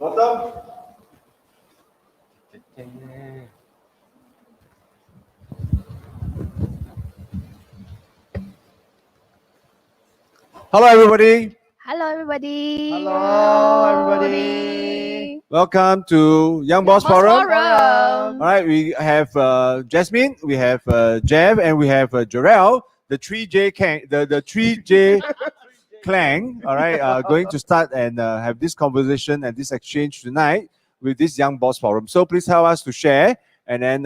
Bottom. Hello, everybody. Hello, everybody. Hello, everybody. Welcome to Young Boss Forum. All right, we have Jasmine, we have Jeff, and we have Jarrell, the 3J the 3J clan. All right, going to start and have this conversation and this exchange tonight with this Young Boss Forum. So please help us to share, and then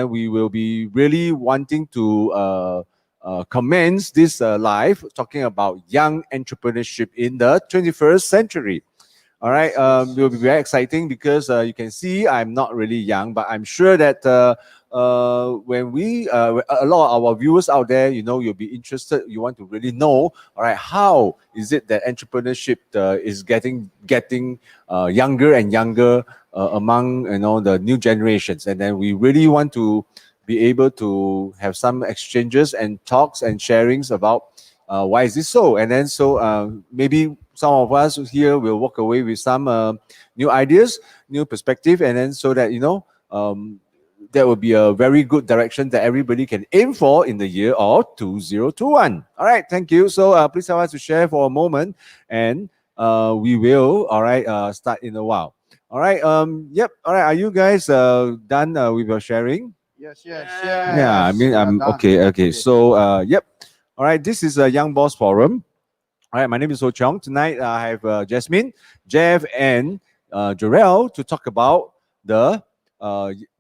we will be really wanting to commence this live talking about young entrepreneurship in the 21st century. All right, it will be very exciting because you can see I'm not really young, but I'm sure that when a lot of our viewers out there, you'll be interested. You want to really know, all right, how is it that entrepreneurship is getting younger and younger among the new generations, and then we really want to be able to have some exchanges and talks and sharings about why is this so, and then maybe some of us here will walk away with some new ideas, new perspective, and then so that that will be a very good direction that everybody can aim for in the year of 2021. All right, thank you. So please help us to share for a moment, and we will start in a while. All right. Yep. All right. Are you guys done with your sharing? Yes. Yeah, I mean, I'm okay. So, yep. All right, this is a Young Boss Forum. All right, my name is Ho Chong. Tonight, I have Jasmine, Jeff, and Jarrell to talk about the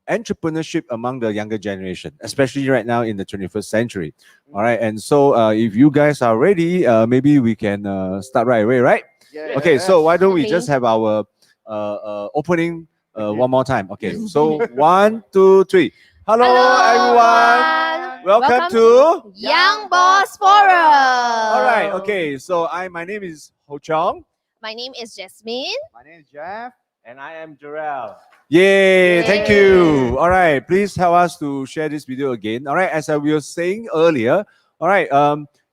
entrepreneurship among the younger generation, especially right now in the 21st century. All right, and so if you guys are ready, maybe we can start right away, right? Yes. Okay, so why don't we just have our opening one more time? Okay, so 1, 2, 3. Hello, everyone. Welcome to Young Boss Forum. All right. Okay. So my name is Ho Chong. My name is Jasmine. My name is Jeff. And I am Jarrell. Yay! Thank you. All right. Please help us to share this video again. All right. As I was saying earlier. All right.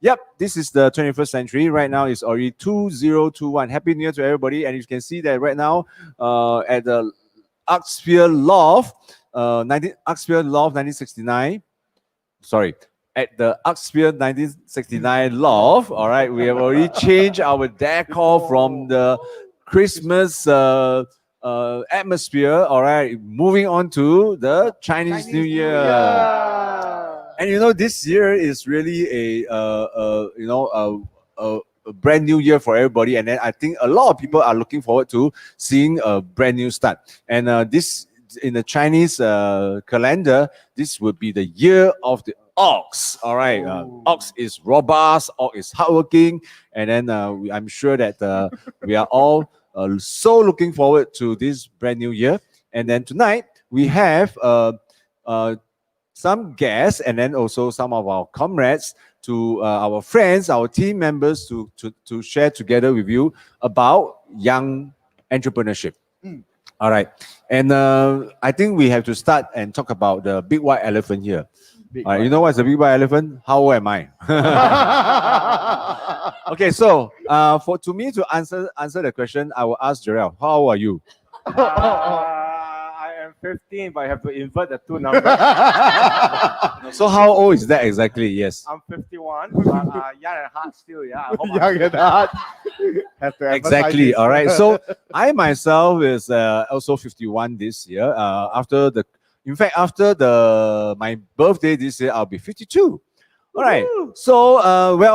Yep. This is the 21st century. Right now it's already 2021. Happy New Year to everybody. And you can see that right now at the Arcsphere Loft. Arcsphere Loft 1969. Sorry, at the Arcsphere 1969 Loft. All right, we have already changed our decor from the Christmas atmosphere. All right, moving on to the Chinese New Year. And this year is really a brand new year for everybody. And then I think a lot of people are looking forward to seeing a brand new start. And this, in the Chinese calendar, this would be the year of the ox. All right, ox is robust, ox is hardworking, and then I'm sure that we are all so looking forward to this brand new year. And then tonight we have some guests, and then also some of our comrades, to our friends, our team members, to share together with you about young entrepreneurship. All right, and I think we have to start and talk about the big white elephant here. All right, you know what's the big white elephant? How old am I? Okay, so to me to answer the question, I will ask Jarrell. How old are you? I am 15, but I have to invert the two numbers. So how old is that exactly? Yes. I'm 51, but young at heart still. Yeah. I hope Young at heart. Exactly. All right. So I myself is also 51 this year. After my birthday this year, I'll be 52. All right. So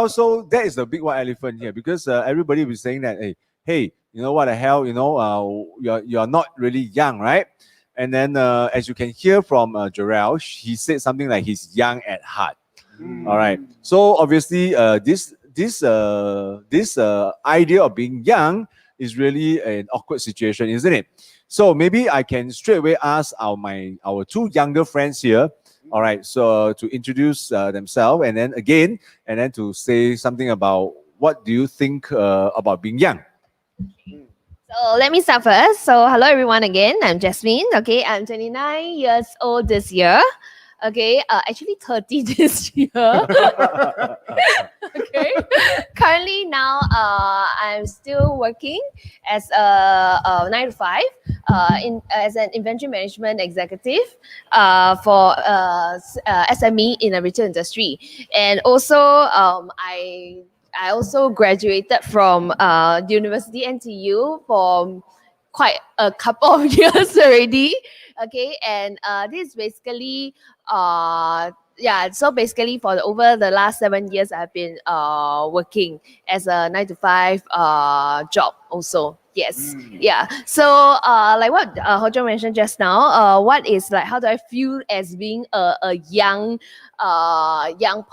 so that is the big white elephant here, because everybody was saying that, hey, you know what the hell, you're not really young, right? And then as you can hear from Jarrell, he said something like he's young at heart. All right. So obviously, this idea of being young is really an awkward situation, isn't it? So maybe I can straight away ask our two younger friends here. All right. So to introduce themselves, and then to say something about what do you think about being young. So let me start first. So hello everyone again. I'm Jasmine. Okay, I'm 29 years old this year. Okay, actually 30 this year. Okay. Currently now, I'm still working as a 9 to 5 as an inventory management executive for SME in the retail industry, and also I also graduated from the University NTU for quite a couple of years already. Okay, and this is basically yeah, so basically for over the last 7 years I've been working as a 9 to 5 job also. Yes. Yeah. So like what Hojo mentioned just now, what is like, how do I feel as being a young young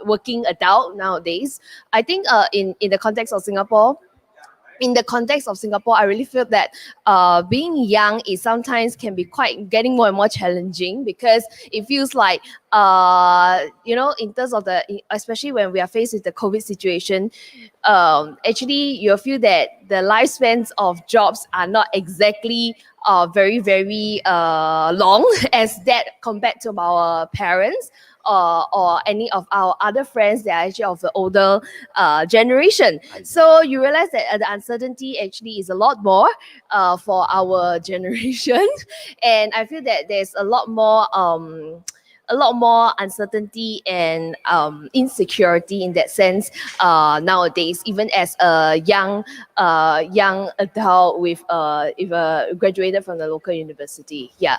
working adult nowadays? I think in the context of Singapore, I really feel that being young is sometimes can be quite getting more and more challenging, because it feels like in terms of especially when we are faced with the COVID situation, actually you feel that the lifespans of jobs are not exactly very very long as that compared to our parents or any of our other friends that are actually of the older generation. So you realize that the uncertainty actually is a lot more for our generation, and I feel that there's a lot more uncertainty and insecurity in that sense nowadays, even as a young adult with graduated from the local university. Yeah.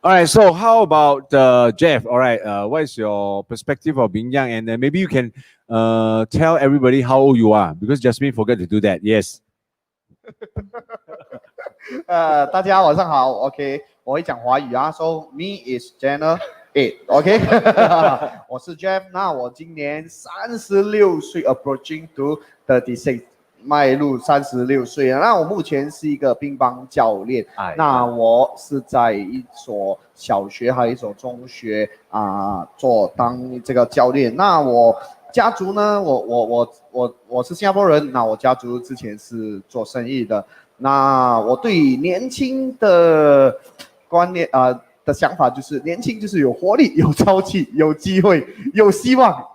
All right, so how about Jeff? All right, what is your perspective of being young? And then maybe you can tell everybody how old you are, because Jasmine forgot to do that. Yes. 大家晚上好 ，OK， 我会讲华语啊。So me is Jenna 8，OK， 我是 Jeff， 那我今年36岁 ，approaching to 36， 迈入36岁了。那我目前是一个乒乓教练，那我是在一所小学还有一所中学当这个教练。那我家族呢，我是新加坡人，那我家族之前是做生意的。那我对年轻的观念的想法就是，年轻就是有活力、有朝气、有机会、有希望。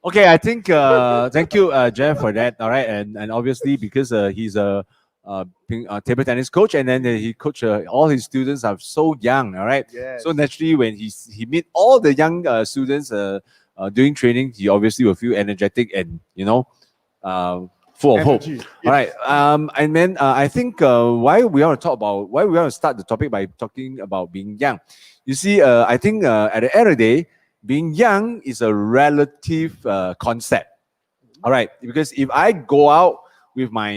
Okay, I think thank you, Jeff, for that. All right, and obviously because he's a table tennis coach, and then he coach all his students are so young. All right, yes. So naturally when he meet all the young students during training, he obviously will feel energetic and full of hope. Yes. All right, and then I think why we want to start the topic by talking about being young. You see, I think at the end of the day, being young is a relative concept. All right, because if I go out with my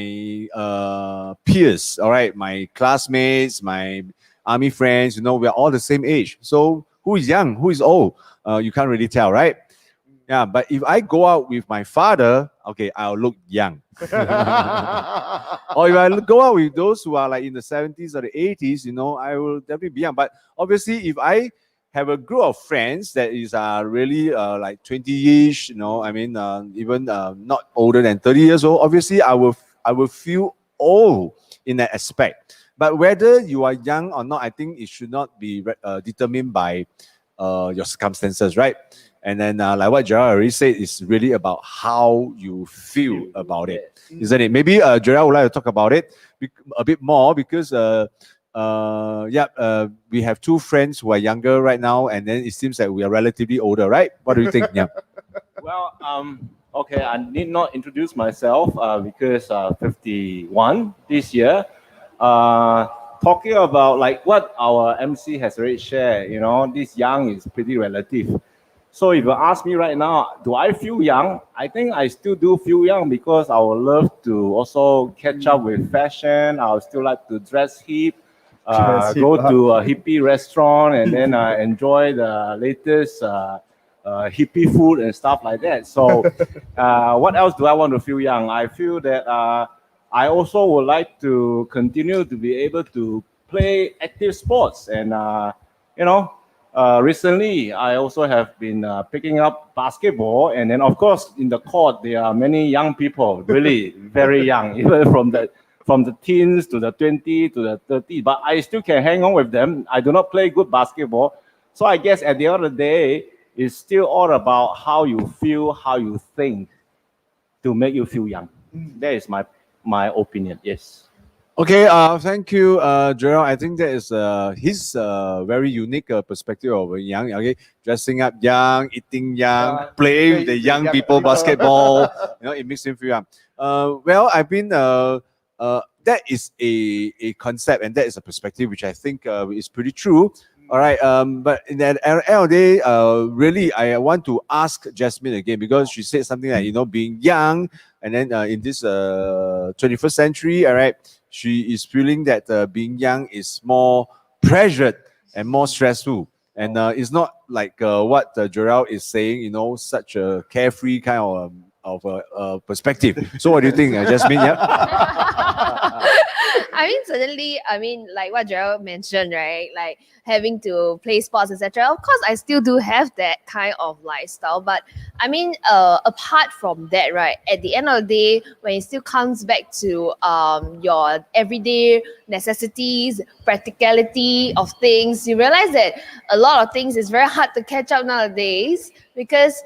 peers, all right, my classmates, my army friends, we're all the same age. So who is young, who is old? You can't really tell, right? Yeah, but if I go out with my father, okay, I'll look young. Or if I go out with those who are like in the 70s or the 80s, I will definitely be young. But obviously, if I have a group of friends that is really like 20-ish, even not older than 30 years old, obviously I will feel old in that aspect. But whether you are young or not, I think it should not be determined by your circumstances, right? And then like what Gerald already said, it's really about how you feel about it, isn't it? Maybe Gerald would like to talk about it a bit more, because we have two friends who are younger right now, and then it seems that we are relatively older, right? What do you think? Yeah. Well, okay, I need not introduce myself because 51 this year. Talking about like what our MC has already shared, this young is pretty relative. So if you ask me right now, do I feel young? I think I still do feel young, because I would love to also catch up with fashion. I would still like to dress hip. Go to a hippie restaurant and then enjoy the latest hippie food and stuff like that. So what else do I want to feel young? I feel that I also would like to continue to be able to play active sports. And, recently I also have been picking up basketball. And then, of course, in the court, there are many young people, really very young, even from the from the teens to the 20 to the 30, but I still can hang on with them. I do not play good basketball. So I guess at the end of the day, it's still all about how you feel, how you think to make you feel young. That is my opinion, yes. Okay, thank you, Gerald. I think that is his very unique perspective of young. Okay, dressing up young, eating young, Yeah, play with the play young young people people. basketball. It makes him feel young. Well, I've been that is a concept and that is a perspective which I think is pretty true. All right. But in the end of the day, really, I want to ask Jasmine again because she said something like being young, and then in this 21st century, all right, she is feeling that being young is more pressured and more stressful. And it's not like what Gerald is saying, such a carefree kind of perspective. So what do you think, Jasmine? Yeah. Certainly, like what Gerald mentioned, right? Like having to play sports, etc. Of course, I still do have that kind of lifestyle. But apart from that, right? At the end of the day, when it still comes back to your everyday necessities, practicality of things, you realize that a lot of things is very hard to catch up nowadays because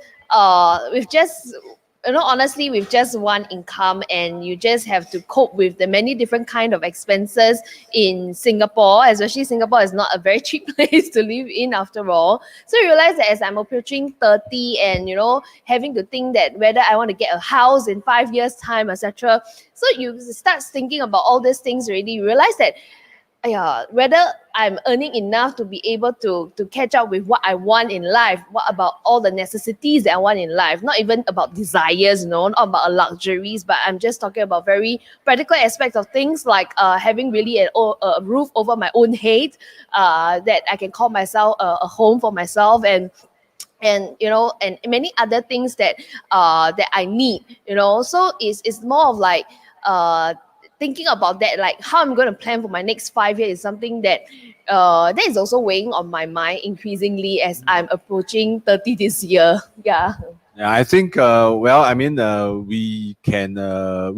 with just honestly, with just one income and you just have to cope with the many different kind of expenses in Singapore, especially Singapore is not a very cheap place to live in after all. So you realize that as I'm approaching 30 and, having to think that whether I want to get a house in 5 years time, etc. So you start thinking about all these things already. You realize that whether I'm earning enough to be able to catch up with what I want in life, what about all the necessities that I want in life, not even about desires, not about luxuries, but I'm just talking about very practical aspects of things like having really a roof over my own head, that I can call myself a home for myself, and many other things that I need, so it's more of like thinking about that, like how I'm going to plan for my next 5 years is something that that is also weighing on my mind increasingly as I'm approaching 30 this year. Yeah. Yeah, I think, we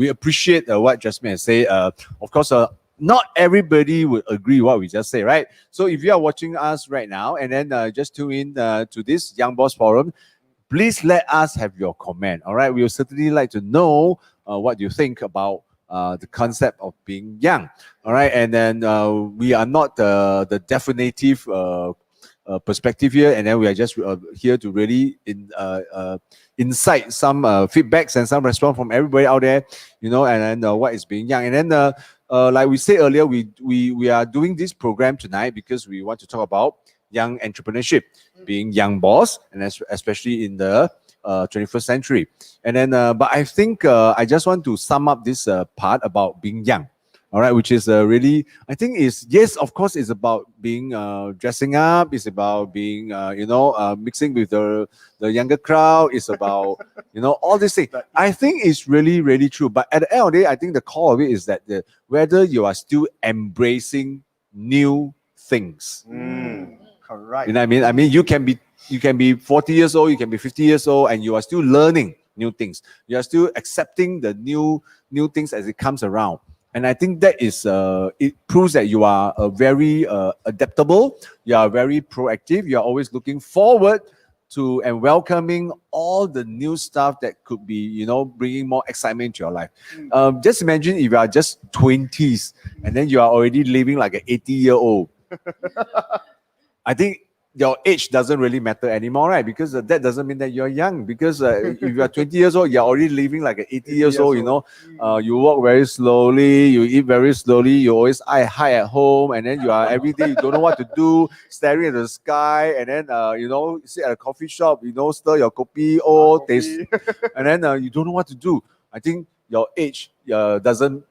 appreciate what Jasmine has said. Of course, not everybody would agree what we just say, right? So if you are watching us right now and then just tune in to this Young Boss Forum, please let us have your comment, all right? We would certainly like to know what you think about the concept of being young, all right? And then we are not the definitive perspective here, and then we are just here to really incite some feedbacks and some response from everybody out there, and then what is being young. And then like we said earlier, we are doing this program tonight because we want to talk about young entrepreneurship, being young boss, and especially in the 21st century. And then, but I think I just want to sum up this part about being young. All right, which is really, I think is, yes, of course, it's about being dressing up. It's about being, mixing with the younger crowd. It's about, all these things. I think it's really, really true. But at the end of the day, I think the core of it is that whether you are still embracing new things. Correct. You know what I mean? I mean, you can be 40 years old, you can be 50 years old, and you are still learning new things. You are still accepting the new things as it comes around. And I think that is, it proves that you are very adaptable, you are very proactive, you are always looking forward to and welcoming all the new stuff that could be, bringing more excitement to your life. Just imagine if you are just 20s and then you are already living like an 80-year-old. I think your age doesn't really matter anymore, right? Because that doesn't mean that you're young. Because if you are 20 years old, you're already living like an 80 years old, you walk very slowly, you eat very slowly, you always eye high at home, and then you are every day, you don't know what to do, staring at the sky, and then, sit at a coffee shop, stir your kopi, taste, and then you don't know what to do. I think your age doesn't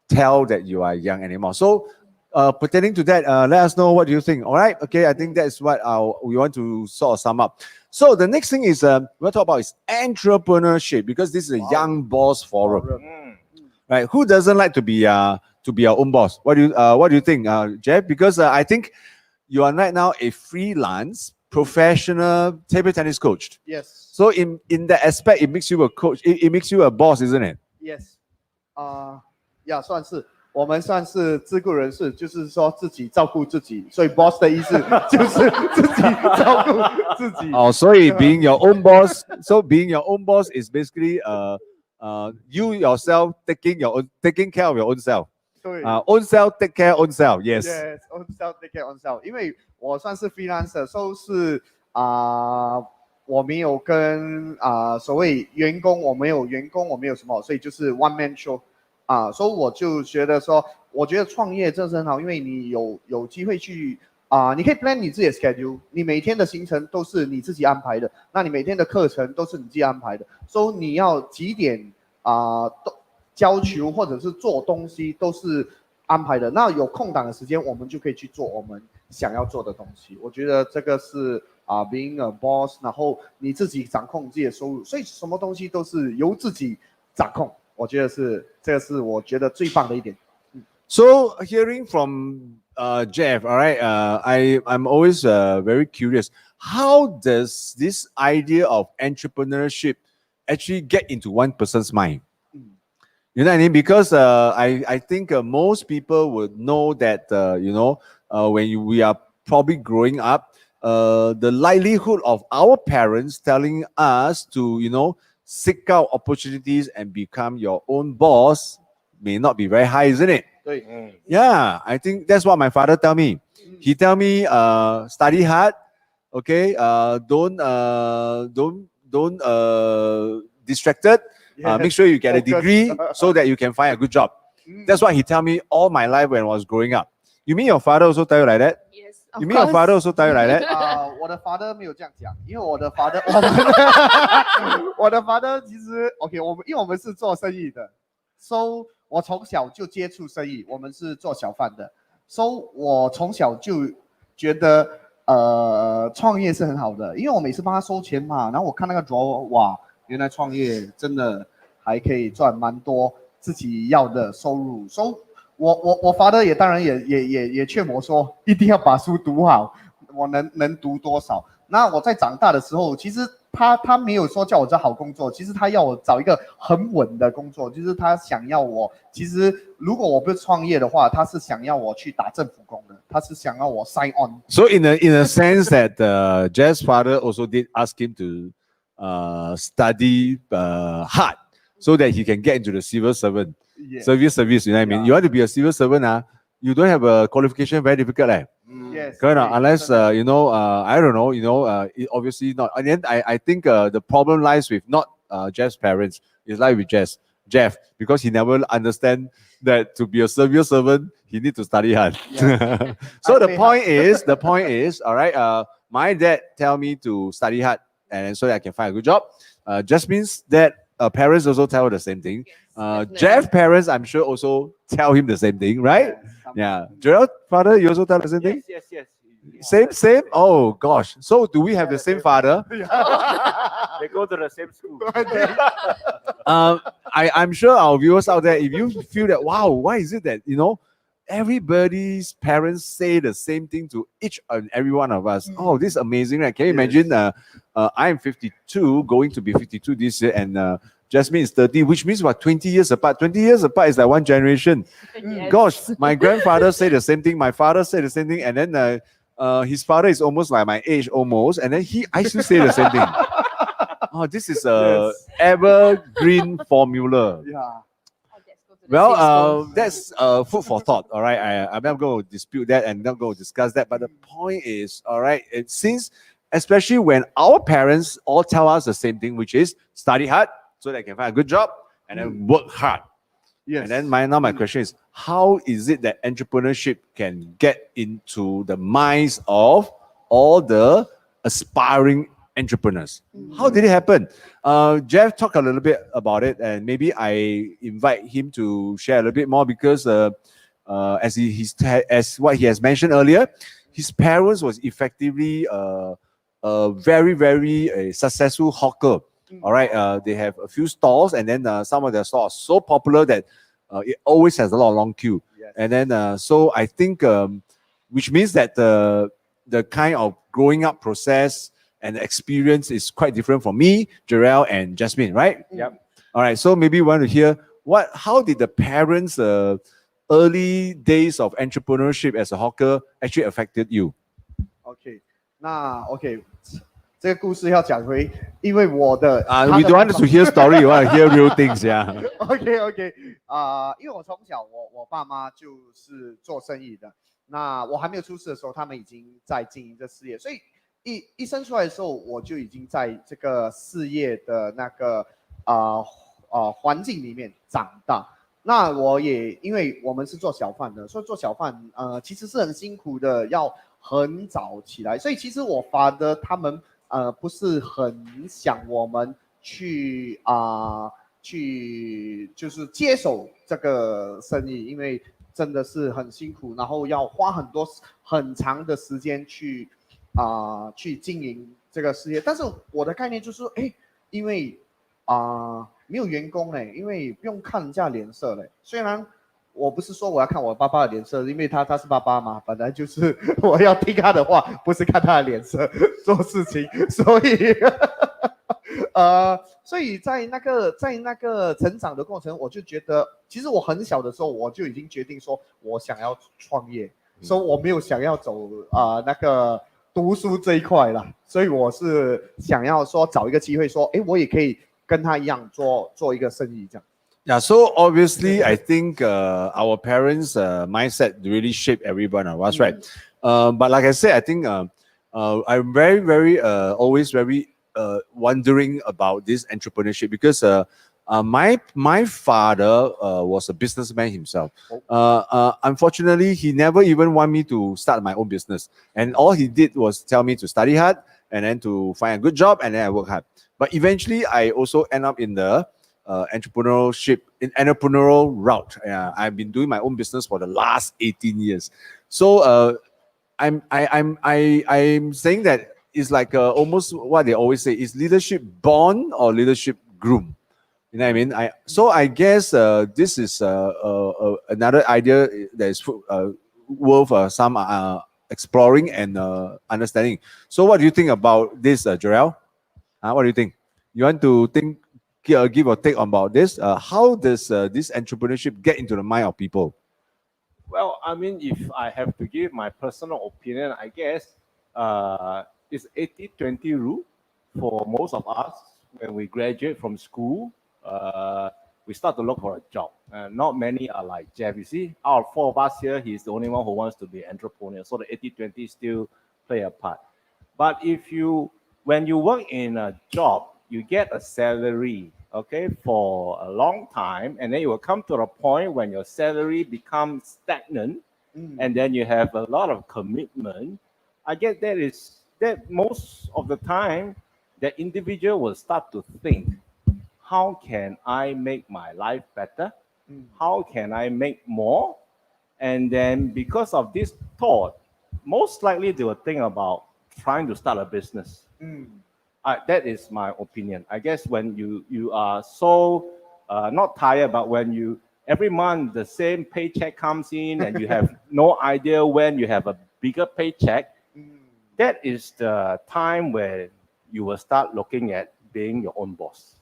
tell that you are young anymore. So, pertaining to that, let us know what you think. All right, okay. I think that's what we want to sort of sum up. So the next thing is we'll talk about is entrepreneurship, because this is a young boss forum, right? Who doesn't like to be our own boss? What do you think, Jeff? Because I think you are right now a freelance professional table tennis coach. Yes. So in that aspect, it makes you a coach. It makes you a boss, isn't it? Yes. 呀，算是我们算是自雇人士，就是说自己照顾自己，所以 boss 的意思就是自己照顾自己。哦，所以 being your own boss, so being your own boss is basically you yourself taking care of your own self. 对 Own self take care own self. Yes. Yes, own self take care own self。因为我算是 freelancer，所以是我没有跟所谓员工，我没有员工，我没有什么，所以就是 one man show。所以我就觉得说，我觉得创业真是很好，因为你有机会去你可以 plan 你自己的 schedule， 你每天的行程都是你自己安排的，那你每天的课程都是你自己安排的，所以你要几点教球或者是做东西都是安排的，那有空档的时间，我们就可以去做我们想要做的东西。我觉得这个是being a boss， 然后你自己掌控自己的收入，所以什么东西都是由自己掌控。我觉得这个是我觉得最棒的一点。So hearing from Jeff, all right, I'm always very curious. How does this idea of entrepreneurship actually get into one person's mind? You know what I mean? Because I think most people would know that when we are probably growing up, the likelihood of our parents telling us to seek out opportunities and become your own boss may not be very high, isn't it? 对， Yeah, I think that's what my father tell me. He tell me, study hard, okay? Don't distracted. Make sure you get a Focus. degree so that you can find a good job. That's what he tell me all my life when I was growing up. You mean your father also tell you like that? Yes, You mean your father also tell you like that? 我的 father 没有这样讲，因为我的 father 我的 father 其实 OK， 因为我们是做生意的 ，so 我从小就接触生意，我们是做小贩的 ，so 我从小就觉得创业是很好的，因为我每次帮他收钱嘛，然后我看那个 draw， 哇，原来创业真的还可以赚蛮多自己要的收入， so 我 father 也当然也劝我说，一定要把书读好，我能读多少。那我在长大的时候，其实他没有说叫我找好工作，其实他要我找一个很稳的工作，就是他想要我，其实如果我不是创业的话，他是想要我去打政府工的，他是想要我 sign on。 So in a sense that Jeff's father also did ask him to study hard so that he can get into the civil servant. Yes. Service, you know what I mean? Yeah. You want to be a civil servant, you don't have a qualification, very difficult. Yes. Correct, unless I don't know, it obviously not. And then I think the problem lies with not Jeff's parents, it's like with Jeff, because he never understand that to be a civil servant, he need to study hard. Yes. So the point is, all right, my dad tell me to study hard and so that I can find a good job. Just means that parents also tell the same thing. Jeff's parents, I'm sure, also tell him the same thing, right? Yeah. Gerald, father, you also tell the same thing? Yes. Same? Oh, gosh. So do we have the same father? They go to the same school. I'm sure our viewers out there, if you feel that, wow, why is it that, everybody's parents say the same thing to each and every one of us? Oh, this is amazing, right? Can you imagine? I'm 52, going to be 52 this year, and Jasmine is 30, which means what, 20 years apart. 20 years apart is like one generation. Yes. Gosh, my grandfather said the same thing, my father said the same thing, and then his father is almost like my age almost, and then I still say the same thing. Oh, this is a evergreen formula. Yeah. Well, that's food for thought. All right, I'm not going to dispute that and not going to discuss that. But the point is, all right, since especially when our parents all tell us the same thing, which is study hard so they can find a good job and then work hard. Yes. And then my question is, how is it that entrepreneurship can get into the minds of all the aspiring entrepreneurs? How did it happen? Jeff talked a little bit about it, and maybe I invite him to share a little bit more because as what he has mentioned earlier, his parents was effectively a very, very successful hawker. All right, they have a few stalls, and then some of their stalls are so popular that it always has a lot of long queue. Yes. And then so I think, which means that the kind of growing up process and the experience is quite different for me, Jarrell, and Jasmine, right? Yep. All right, so maybe we want to hear how did the parents early days of entrepreneurship as a hawker actually affected you? OK，那 OK，这个故事要讲回，因为我的 we don't want to hear story, we want to hear real things, yeah. OK，因为我从小我爸妈就是做生意的，那我还没有出世的时候，他们已经在经营这事业，所以一生出来的时候，我就已经在这个事业的那个环境里面长大。那我也因为我们是做小贩的，所以做小贩其实是很辛苦的，要很早起来，所以其实我father他们不是很想我们去就是接手这个生意，因为真的是很辛苦，然后要花很长的时间去经营这个事业。但是我的概念就是说，因为没有员工嘞，因为不用看人家脸色嘞。虽然我不是说我要看我爸爸的脸色，因为他是爸爸嘛，本来就是我要听他的话，不是看他的脸色做事情，所以在那个成长的过程，我就觉得，其实我很小的时候我就已经决定说我想要创业，所以我没有想要走那个读书这一块啦，所以我是想要说找一个机会说，我也可以跟他一样做一个生意这样。Yeah, so obviously, I think our parents' mindset really shaped everyone of us, right? But like I said, I think I'm very, always very wondering about this entrepreneurship because my father was a businessman himself. Unfortunately, he never even wanted me to start my own business, and all he did was tell me to study hard and then to find a good job, and then I work hard. But eventually, I also end up in the entrepreneurial route. I've been doing my own business for the last 18 years. So I'm saying that it's like almost what they always say: is leadership born or leadership groomed? You know what I mean? So I guess this is another idea that is worth some exploring and understanding. So what do you think about this, Jarrell? What do you think? You want to give a take about this? How does this entrepreneurship get into the mind of people? Well, I mean, if I have to give my personal opinion, I guess it's 80-20 rule for most of us. When we graduate from school, we start to look for a job. Not many are like Jeff. You see, out of 4 of us here, he's the only one who wants to be an entrepreneur. So the 80-20 still play a part. But when you work in a job, you get a salary, okay, for a long time, and then you will come to a point when your salary becomes stagnant, and then you have a lot of commitment. I guess that most of the time, the individual will start to think, how can I make my life better? How can I make more? And then because of this thought, most likely they will think about trying to start a business. That is my opinion. I guess when you are so not tired, but when every month the same paycheck comes in and you have no idea when you have a bigger paycheck, that is the time where you will start looking at being your own boss.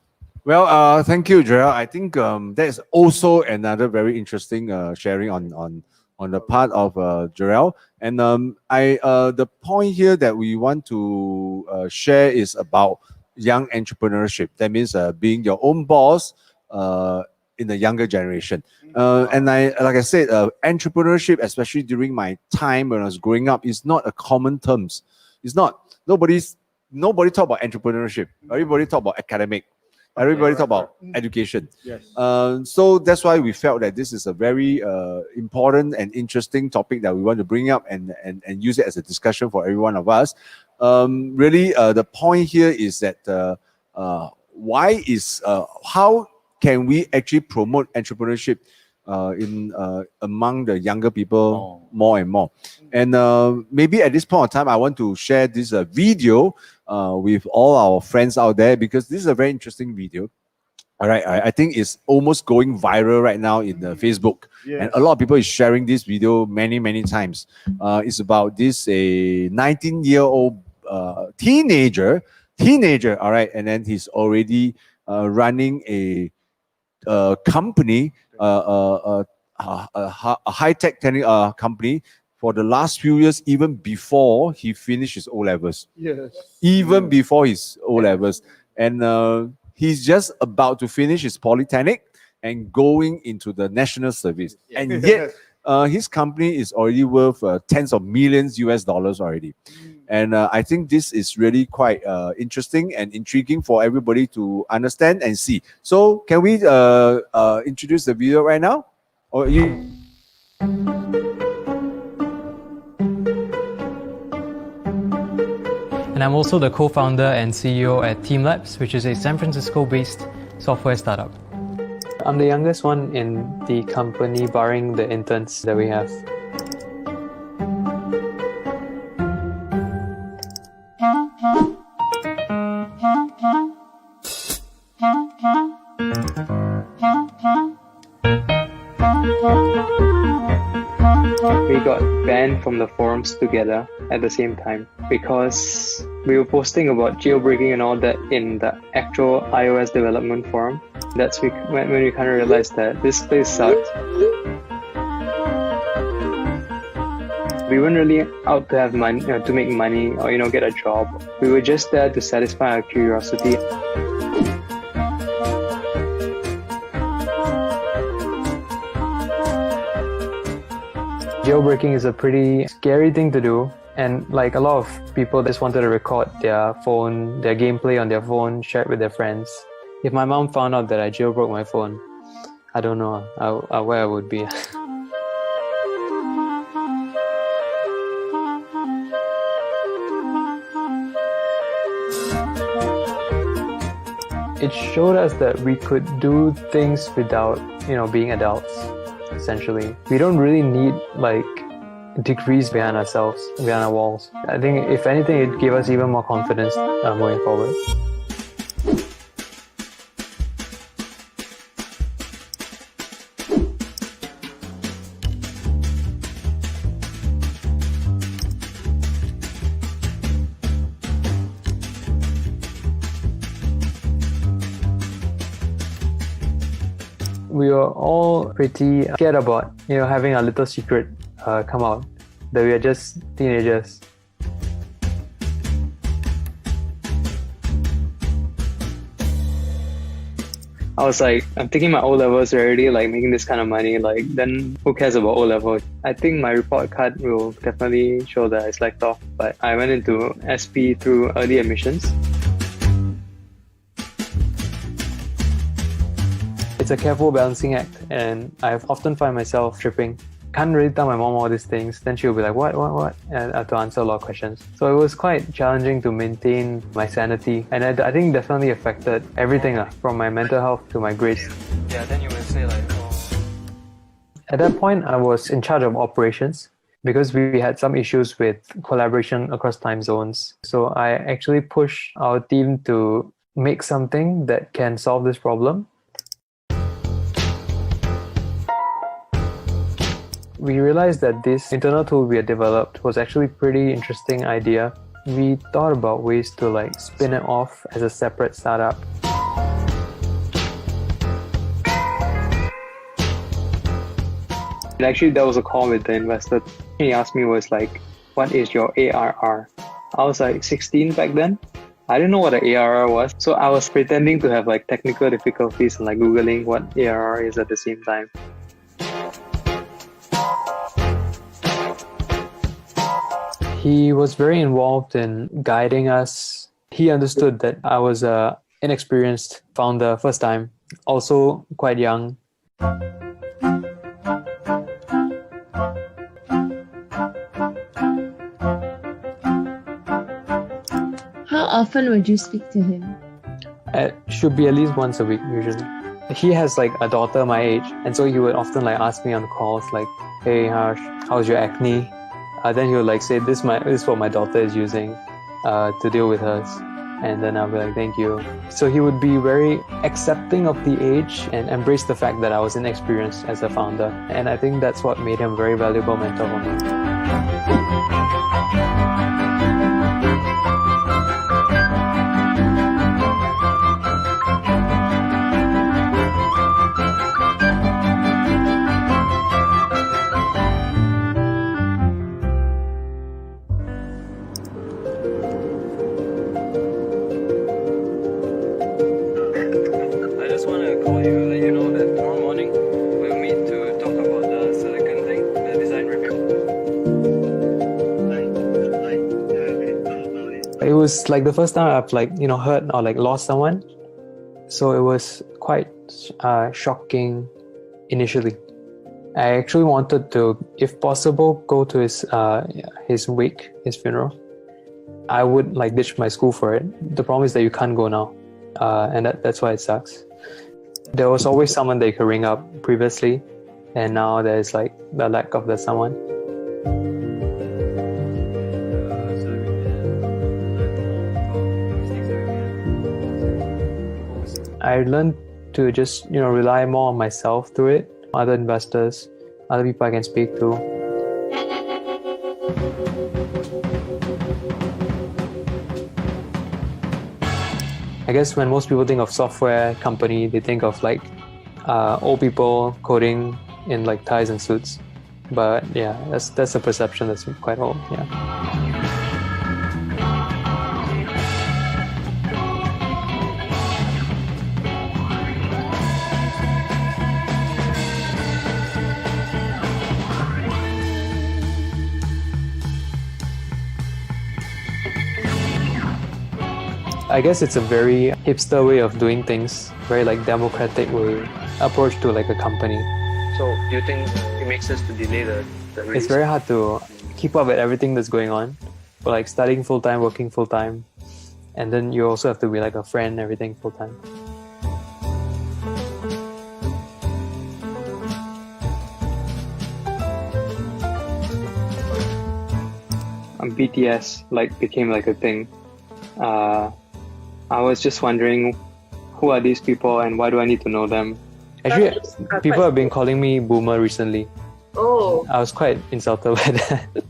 Well, thank you, Jarrell. I think that is also another very interesting sharing on the part of Jarrell. And the point here that we want to share is about young entrepreneurship. That means being your own boss in the younger generation. And like I said, entrepreneurship, especially during my time when I was growing up, is not a common terms. It's not. Nobody talk about entrepreneurship. Everybody talk about academic. Everybody talk about education. Yes. So that's why we felt that this is a very important and interesting topic that we want to bring up and use it as a discussion for every one of us. Really, the point here is that how can we actually promote entrepreneurship among the younger people more and more? And maybe at this point of time, I want to share this video with all our friends out there because this is a very interesting video. All right, I think it's almost going viral right now in Facebook, and a lot of people is sharing this video many times. It's about this a 19-year-old teenager. All right, and then he's already running a company, a high-tech company for the last few years, even before he finished his O-levels. Yes. Even before his O-levels. And he's just about to finish his polytechnic and going into the national service. And yet, his company is already worth tens of millions US dollars already. And I think this is really quite interesting and intriguing for everybody to understand and see. So can we introduce the video right now? Or you? And I'm also the co-founder and CEO at Team Labs, which is a San Francisco-based software startup. I'm the youngest one in the company, barring the interns that we have. We got banned from the forums together at the same time because we were posting about jailbreaking and all that in the actual iOS development forum. That's when we kind of realized that this place sucked. We weren't really out to have money, to make money or get a job. We were just there to satisfy our curiosity. Jailbreaking is a pretty scary thing to do, and like a lot of people just wanted to record their gameplay on their phone, share it with their friends. If my mom found out that I jailbroke my phone, I don't know where I would be. It showed us that we could do things without, being adults. Essentially, we don't really need like degrees behind ourselves, behind our walls. I think if anything, it gave us even more confidence moving forward. We were all pretty scared about, having a little secret come out, that we are just teenagers. I was like, I'm taking my O-levels already, like making this kind of money, like then who cares about O-level? I think my report card will definitely show that I slacked off, but I went into SP through early admissions. It's a careful balancing act, and I've often find myself tripping. Can't really tell my mom all these things. Then she'll be like, what? And I have to answer a lot of questions. So it was quite challenging to maintain my sanity. And I think definitely affected everything, from my mental health to my grades. Yeah, then you will say like, oh. At that point, I was in charge of operations because we had some issues with collaboration across time zones. So I actually pushed our team to make something that can solve this problem. We realized that this internal tool we had developed was actually a pretty interesting idea. We thought about ways to like spin it off as a separate startup. And actually, there was a call with the investor. He asked me what is your ARR? I was like 16 back then. I didn't know what an ARR was. So I was pretending to have like technical difficulties and like Googling what ARR is at the same time. He was very involved in guiding us. He understood that I was an inexperienced founder, first time, also quite young. How often would you speak to him? It should be at least once a week, usually. He has like a daughter my age, and so he would often like ask me on calls like, hey Harsh, how's your acne? Then he would like say, this is what my daughter is using to deal with hers. And then I'll be like, thank you. So he would be very accepting of the age and embrace the fact that I was inexperienced as a founder. And I think that's what made him a very valuable mentor for me. was like the first time I've like, you know, hurt or like lost someone. So it was quite shocking initially. I actually wanted to, if possible, go to his wake, his funeral. I would like ditch my school for it. The problem is that you can't go now, and that's why it sucks. There was always someone that you could ring up previously, and now there's like the lack of that someone. I learned to just, you know, rely more on myself through it. Other investors, other people I can speak to. I guess when most people think of software company, they think of like old people coding in like ties and suits. But yeah, that's a perception that's quite old. Yeah. I guess it's a very hipster way of doing things, very like democratic way approach to like a company. So do you think it makes sense to delay the release? It's very hard to keep up with everything that's going on, but like studying full time, working full time, and then you also have to be like a friend, everything full time. BTS like became like a thing. I was just wondering, who are these people and why do I need to know them? Actually, people have been calling me boomer recently. Oh. I was quite insulted by that.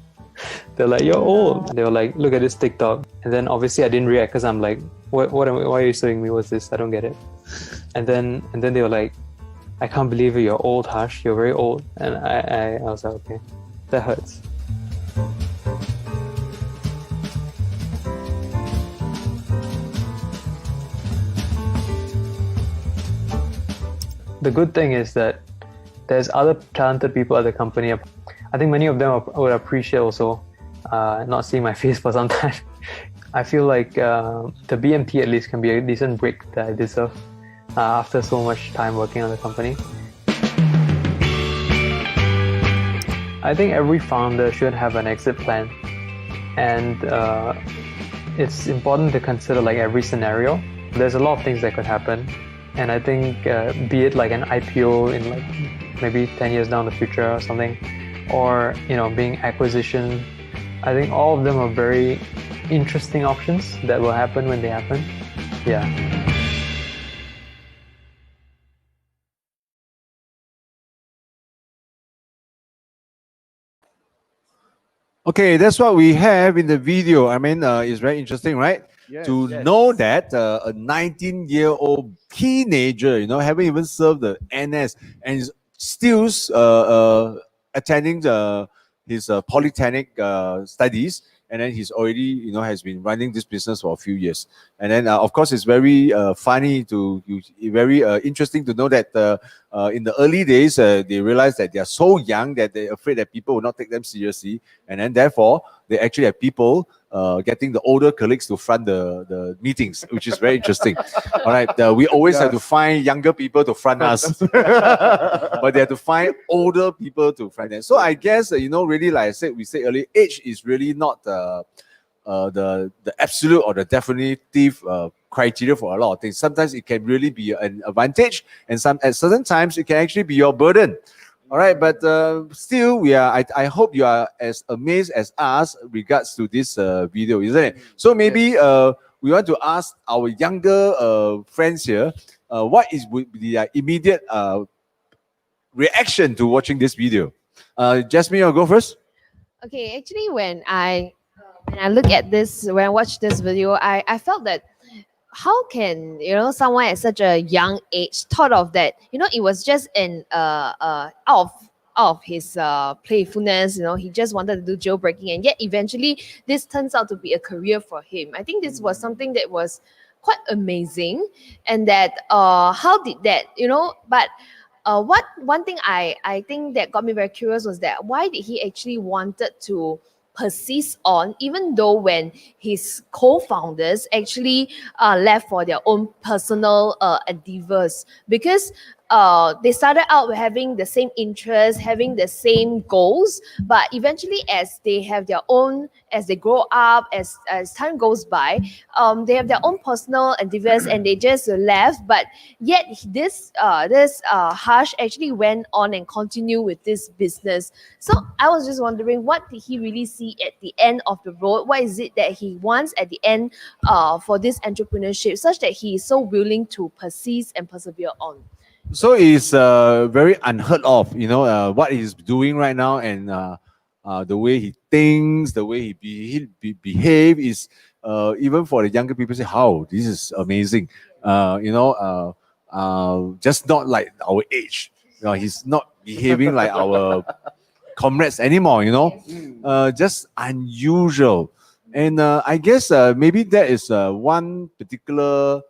They're like, you're old. They were like, look at this TikTok. And then obviously I didn't react because I'm like, why are you showing me? What's this? I don't get it. And then they were like, I can't believe it. You're old, Harsh. You're very old. And I was like, okay, that hurts. The good thing is that there's other talented people at the company. I think many of them would appreciate also not seeing my face for some time. I feel like the BMT at least can be a decent break that I deserve after so much time working on the company. I think every founder should have an exit plan, and it's important to consider like every scenario. There's a lot of things that could happen. And I think be it like an IPO in like maybe 10 years down the future or something, or, you know, being acquisition, I think all of them are very interesting options that will happen when they happen. Yeah. Okay, that's what we have in the video. I mean, it's very interesting, right? Yes, to yes. know that a 19-year-old teenager, you know, haven't even served the NS and is still attending his polytechnic studies, and then he's already, you know, has been running this business for a few years. And then, of course, it's very funny very interesting to know that in the early days, they realize that they are so young that they're afraid that people will not take them seriously, and then therefore they actually have people getting the older colleagues to front the meetings, which is very interesting. All right, we always have to find younger people to front us, but they have to find older people to front them. So I guess, you know, really, like I said, we said earlier, age is really not the absolute or the definitive criteria for a lot of things. Sometimes it can really be an advantage, and at certain times it can actually be your burden. All right, but still, I hope you are as amazed as us regards to this video, isn't it? So maybe we want to ask our younger friends here, what would be their immediate reaction to watching this video? Jasmine, you'll go first. Okay, actually, when I look at this, when I watch this video, I felt that how can, you know, someone at such a young age thought of that? You know, it was just an out of his playfulness. You know, he just wanted to do jailbreaking, and yet eventually this turns out to be a career for him. I think this was something that was quite amazing, and that how did that, you know? But one thing I think that got me very curious was that why did he actually wanted to persist on, even though when his co-founders actually left for their own personal endeavors, because they started out having the same interests, having the same goals, but eventually as they have their own, as they grow up, as time goes by, they have their own personal endeavors and they just left. But yet this Harsh actually went on and continued with this business. So I was just wondering, what did he really see at the end of the road? What is it that he wants at the end for this entrepreneurship, such that he is so willing to persist and persevere on? So it's very unheard of, what he's doing right now, and the way he thinks, the way he behave is even for the younger people say, "How this is amazing," just not like our age. He's not behaving like our comrades anymore. Just unusual, and I guess maybe that is one particular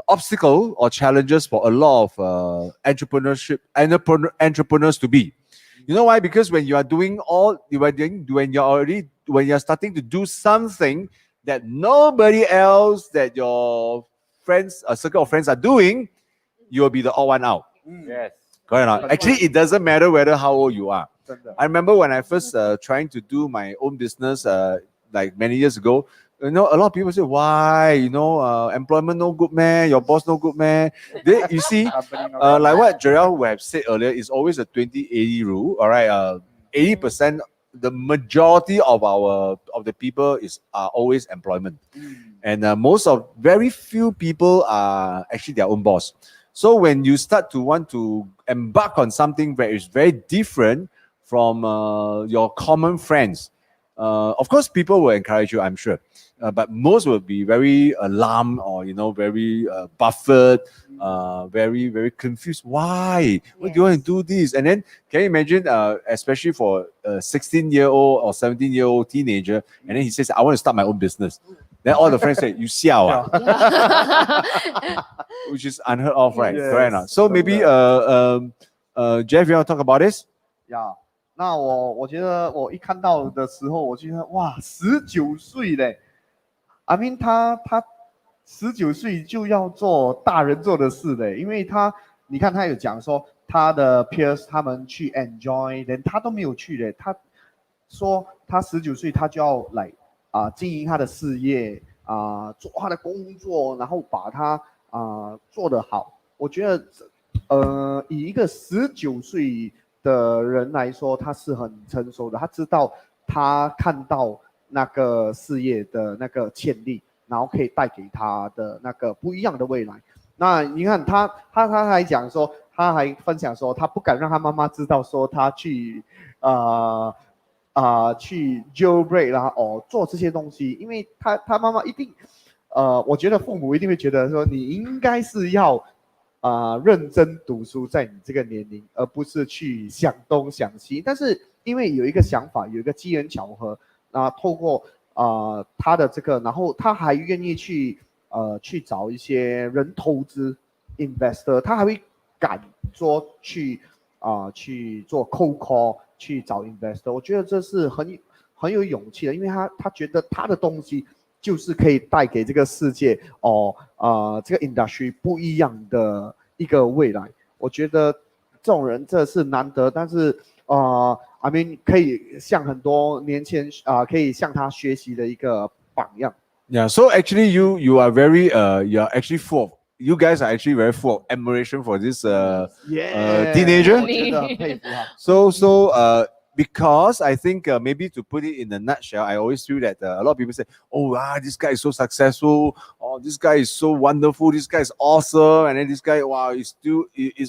obstacle or challenges for a lot of entrepreneurs to be. You know why? Because when you are doing when you're starting to do something that nobody else, that your friends, a circle of friends are doing, you will be the odd one out. Yes. Correct or not? Actually, it doesn't matter whether how old you are. I remember when I first trying to do my own business like many years ago, a lot of people say, why, employment no good man, your boss no good man. You see, like what Jarrell would have said earlier, is always a 20-80 rule. All right, 80%, the majority of the people are always employment, and very few people are actually their own boss. So when you start to want to embark on something that is very different from your common friends, of course, people will encourage you, I'm sure. But most will be very alarmed or, very buffered, very, very confused. Why? Why do you want to do this? And then can you imagine, especially for a 16-year-old or 17-year-old teenager, and then he says, I want to start my own business. Then all the friends say, you siao, which is unheard of, right? Yes. Correct or not? So maybe, Jeff, you want to talk about this? Yeah. 那我觉得我一看到的时候，我觉得哇，19岁嘞 ，I mean 他19岁就要做大人做的事嘞，因为你看他有讲说他的 peers 他们去 enjoy， 连他都没有去嘞，他说他19岁他就要来经营他的事业做他的工作，然后把他做得好。我觉得以一个19岁的人来说，他是很成熟的，他知道他看到那个事业的那个潜力，然后可以带给他的那个不一样的未来。那你看他还讲说，他还分享说，他不敢让他妈妈知道说他去去 jailbreak 啦，做这些东西，因为他妈妈一定我觉得父母一定会觉得说，你应该是要认真读书，在你这个年龄，而不是去想东想西。但是因为有一个想法，有一个机缘巧合，透过他的这个，然后他还愿意去找一些人投资 investor， 他还会敢说去做 cold call 去找 investor。我觉得这是很有勇气的，因为他觉得他的东西就是可以带给这个世界这个 industry 不一样的一个未来。我觉得这种人这是难得，但是I mean 可以向很多年轻人可以向他学习的一个榜样。Yeah, so actually you are very you are actually you guys are actually very full of admiration for this teenager. 我觉得很佩服哈。So because I think maybe to put it in a nutshell, I always feel that a lot of people say, oh, wow, this guy is so successful. Oh, this guy is so wonderful. This guy is awesome. And then this guy, wow, is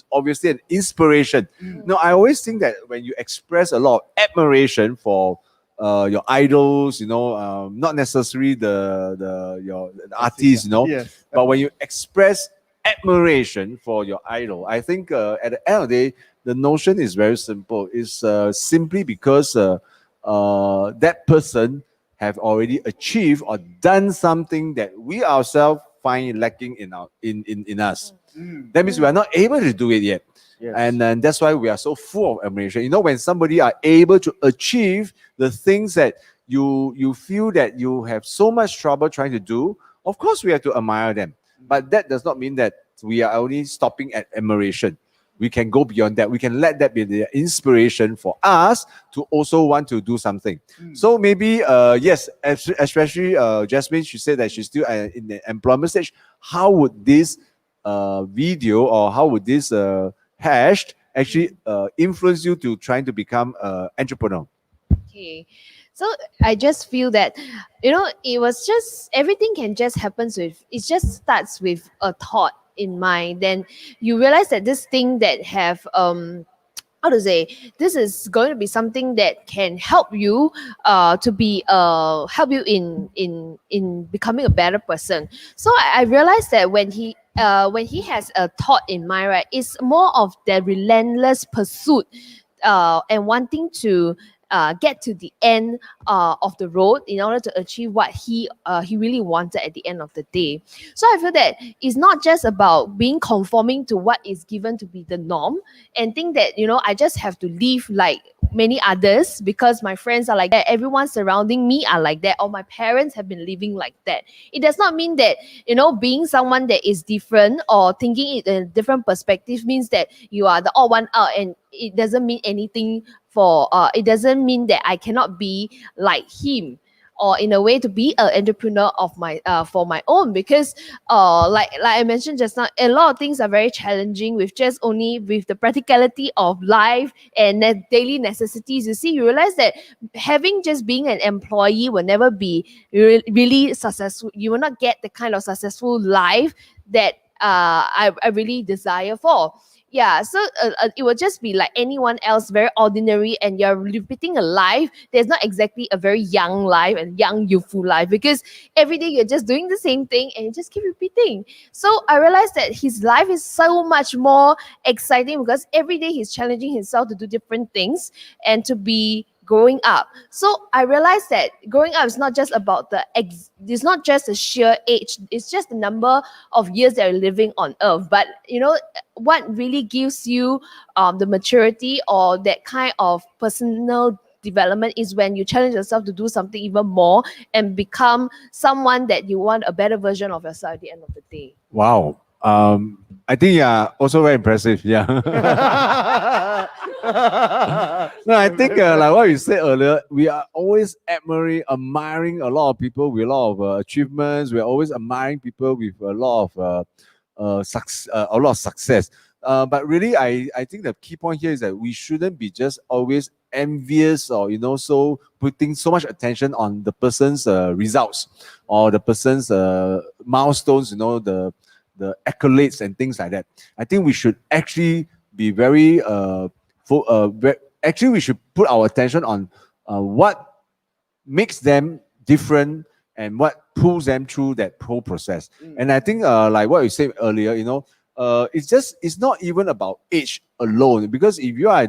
obviously an inspiration. No, I always think that when you express a lot of admiration for your idols, not necessarily the artists, Yes. but when you express admiration for your idol, I think at the end of the day, the notion is very simple. It's simply because that person have already achieved or done something that we ourselves find lacking in us. That means we are not able to do it yet. Yes. And then that's why we are so full of admiration. When somebody are able to achieve the things that you feel that you have so much trouble trying to do, of course we have to admire them. But that does not mean that we are only stopping at admiration. We can go beyond that. We can let that be the inspiration for us to also want to do something. So maybe, yes, especially Jasmine, she said that she's still in the employment stage. How would this video, or how would this hash actually influence you to trying to become an entrepreneur? Okay. So I just feel that, it was just, everything can just happen with, it just starts with a thought in mind. Then you realize that this thing that have, how to say, this is going to be something that can help you to be help you in becoming a better person. So I realized that when he has a thought in mind, right, it's more of the relentless pursuit and wanting to get to the end of the road in order to achieve what he really wanted at the end of the day. So I feel that it's not just about being conforming to what is given to be the norm and think that, I just have to live like many others because my friends are like that, everyone surrounding me are like that, or my parents have been living like that. It does not mean that, being someone that is different or thinking it in a different perspective means that you are the odd one out, and it doesn't mean anything for it doesn't mean that I cannot be like him, or in a way to be an entrepreneur of my for my own, because like I mentioned just now, a lot of things are very challenging with just only with the practicality of life and daily necessities. You realize that having just being an employee will never be really successful. You will not get the kind of successful life that I really desire for. Yeah, so it will just be like anyone else, very ordinary, and you're repeating a life. There's not exactly a very young life and young, youthful life, because every day you're just doing the same thing and you just keep repeating. So I realized that his life is so much more exciting because every day he's challenging himself to do different things and to be growing up. So I realized that growing up is not just about it's not just a sheer age, it's just the number of years that you're living on earth. But what really gives you the maturity or that kind of personal development is when you challenge yourself to do something even more and become someone that you want a better version of yourself at the end of the day. Wow. I think also very impressive. Yeah. No, I think like what you said earlier, we are always admiring a lot of people with a lot of achievements. We're always admiring people with a lot of success. But really, I think the key point here is that we shouldn't be just always envious or so putting so much attention on the person's results or the person's milestones. The accolades and things like that. I think we should actually be very actually we should put our attention on what makes them different and what pulls them through that whole process. And I think like what you said earlier, it's not even about age alone, because if you are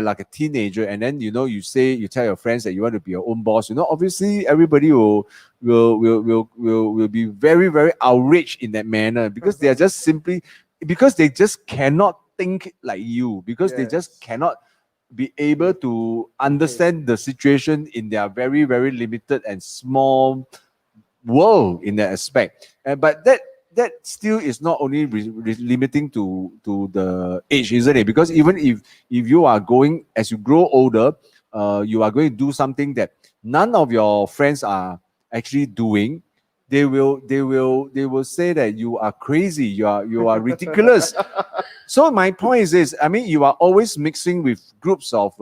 like a teenager and then you tell your friends that you want to be your own boss, obviously everybody will be very, very outraged in that manner, because they are just simply because they just cannot think like you, because they just cannot be able to understand the situation in their very, very limited and small world in that aspect. But that still is not only limiting to the age, isn't it? Because even if you are going, as you grow older, you are going to do something that none of your friends are actually doing, they will say that you are crazy, you are ridiculous. So my point is this: I mean, you are always mixing with groups of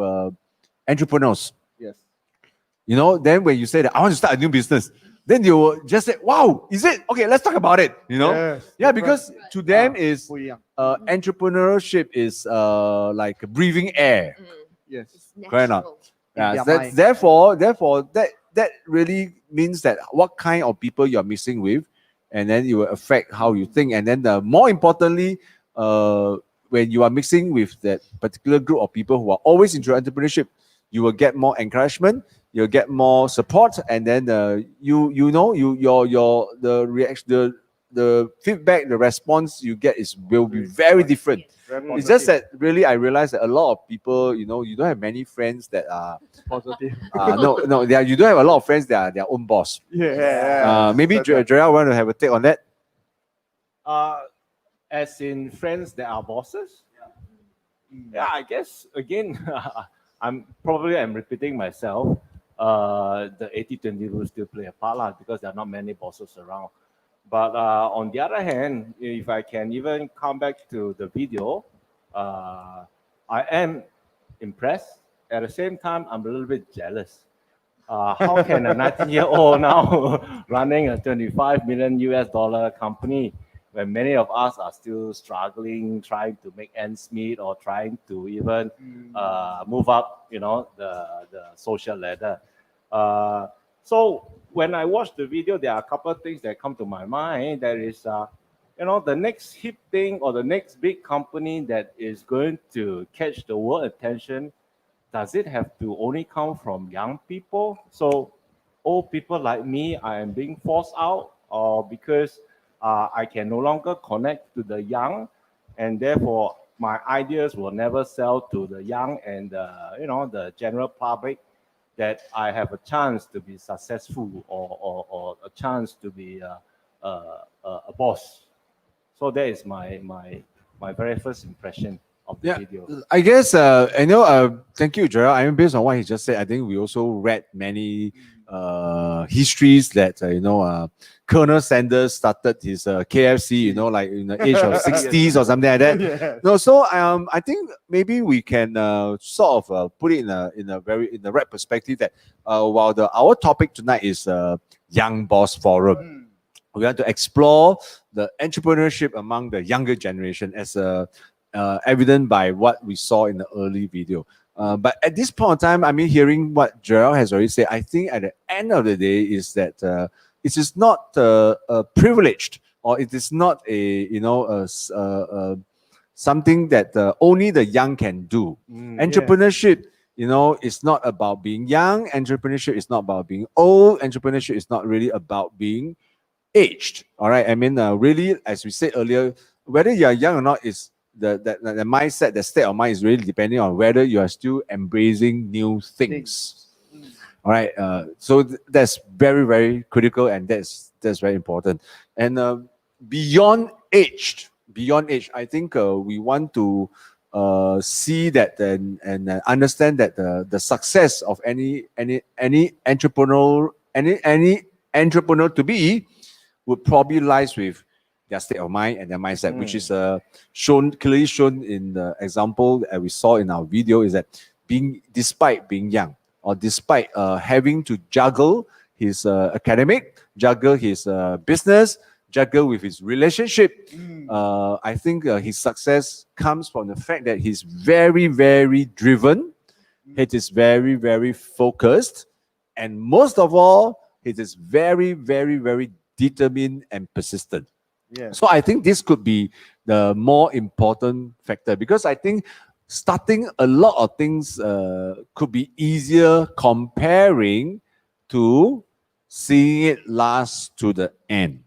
entrepreneurs. Yes. Then when you say that I want to start a new business, then you will just say, wow, is it? Okay, let's talk about it. Yes, yeah, because to them is 不一样。 entrepreneurship is like breathing air. Yes. It's Correct or not? natural. Yeah, their that's mind. therefore that really means that what kind of people you're mixing with, and then it will affect how you think. And then more importantly, when you are mixing with that particular group of people who are always into entrepreneurship, you will get more encouragement, you'll get more support, and then the the feedback, the response you get will be very different. It's just that really I realize that a lot of people, you don't have many friends that are Positive. no, you don't have a lot of friends that are their own boss. Maybe Joel want to have a take on that. As in friends that are bosses. Yeah, I guess again, I'm repeating myself. The 80-20 rule still play a part because there are not many bosses around. But on the other hand, if I can even come back to the video, I am impressed. At the same time, I'm a little bit jealous. How can a 19-year-old now running a $25 million US company when many of us are still struggling, trying to make ends meet or trying to even move up, the social ladder. So when I watch the video, there are a couple of things that come to my mind. There is, the next hip thing or the next big company that is going to catch the world attention. Does it have to only come from young people? So old people like me, I am being forced out, or because I can no longer connect to the young, and therefore my ideas will never sell to the young and the general public, that I have a chance to be successful or a chance to be a boss. So that is my very first impression of the video. I guess thank you, Gerald. I mean, based on what he just said, I think we also read many histories that Colonel Sanders started his KFC, like in the age of 60s or something like that. Yes. No, so I think maybe we can sort of put it in the right perspective that while our topic tonight is Young Boss Forum, we want to explore the entrepreneurship among the younger generation as evident by what we saw in the early video. But at this point in time, I mean, hearing what Gerald has already said, I think at the end of the day is that it is not privileged, or it is not something that only the young can do. Entrepreneurship, it's not about being young. Entrepreneurship is not about being old. Entrepreneurship is not really about being aged. All right. I mean, really, as we said earlier, whether you are young or not is the mindset, the state of mind is really depending on whether you are still embracing new things. All right. So that's very, very critical, and that's very important. And beyond age, I think we want to see that and understand that the success of any entrepreneur, any entrepreneur to be would probably lies with their state of mind and their mindset, which is clearly shown in the example that we saw in our video, is that despite being young, or despite having to juggle his academic, juggle his business, juggle with his relationship, I think his success comes from the fact that he's very, very driven, he is very, very focused, and most of all, he is very, very, very determined and persistent. So I think this could be the more important factor, because I think starting a lot of things could be easier comparing to seeing it last to the end.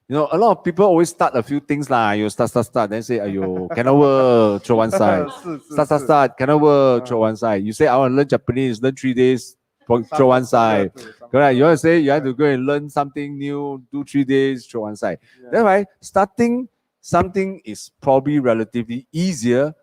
A lot of people always start a few things like you start, then say, "Ayo, cannot work, throw one side." Start, cannot work, throw one side. You say, "I want to learn Japanese, learn 3 days, throw one side." Correct. You want to say you have to go and learn something new, do 3 days, throw one side. That's why starting something is probably relatively easier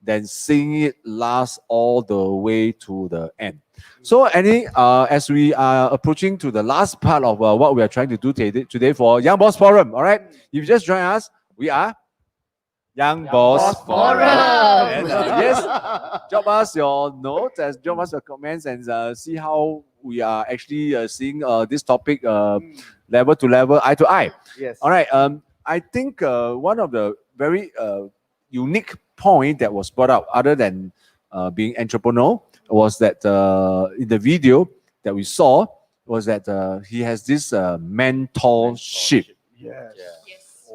than seeing it last all the way to the end. So as we are approaching to the last part of what we are trying to do today for Young Boss Forum, all right? If you just join us, we are Young Boss Forum. And yes, drop us your notes, drop us your comments, and see how we are actually seeing this topic level to level, eye to eye. Yes. All right. I think one of the very unique point that was brought up, other than being entrepreneurial, was that in the video that we saw, was that he has this mentorship. Yes.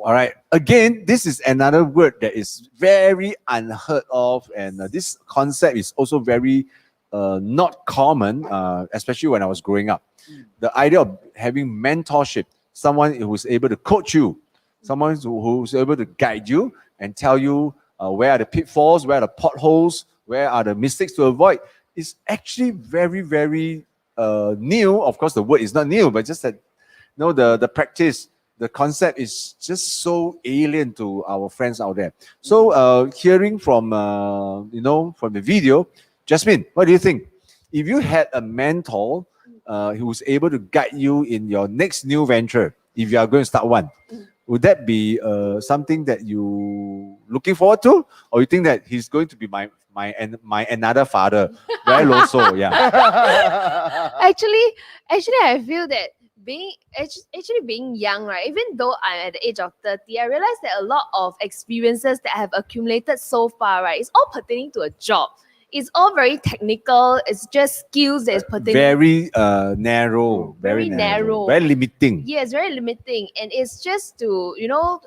All right. Again, this is another word that is very unheard of, and this concept is also very not common, especially when I was growing up. The idea of having mentorship, someone who is able to coach you, someone who's able to guide you and tell you where are the pitfalls, where are the potholes, where are the mistakes to avoid, is actually very, very new. Of course, the word is not new, but just that, the practice, the concept is just so alien to our friends out there. So hearing from, from the video, Jasmine, what do you think? If you had a mentor who's able to guide you in your next new venture, if you are going to start one, would that be something that you looking forward to, or you think that he's going to be my another father, very low so, yeah? Actually, I feel that being young, right? Even though I'm at the age of 30, I realize that a lot of experiences that I have accumulated so far, right, it's all pertaining to a job. It's all very technical. It's just skills that is pertaining. Very narrow, very narrow, very limiting. Yes, very limiting, and it's just to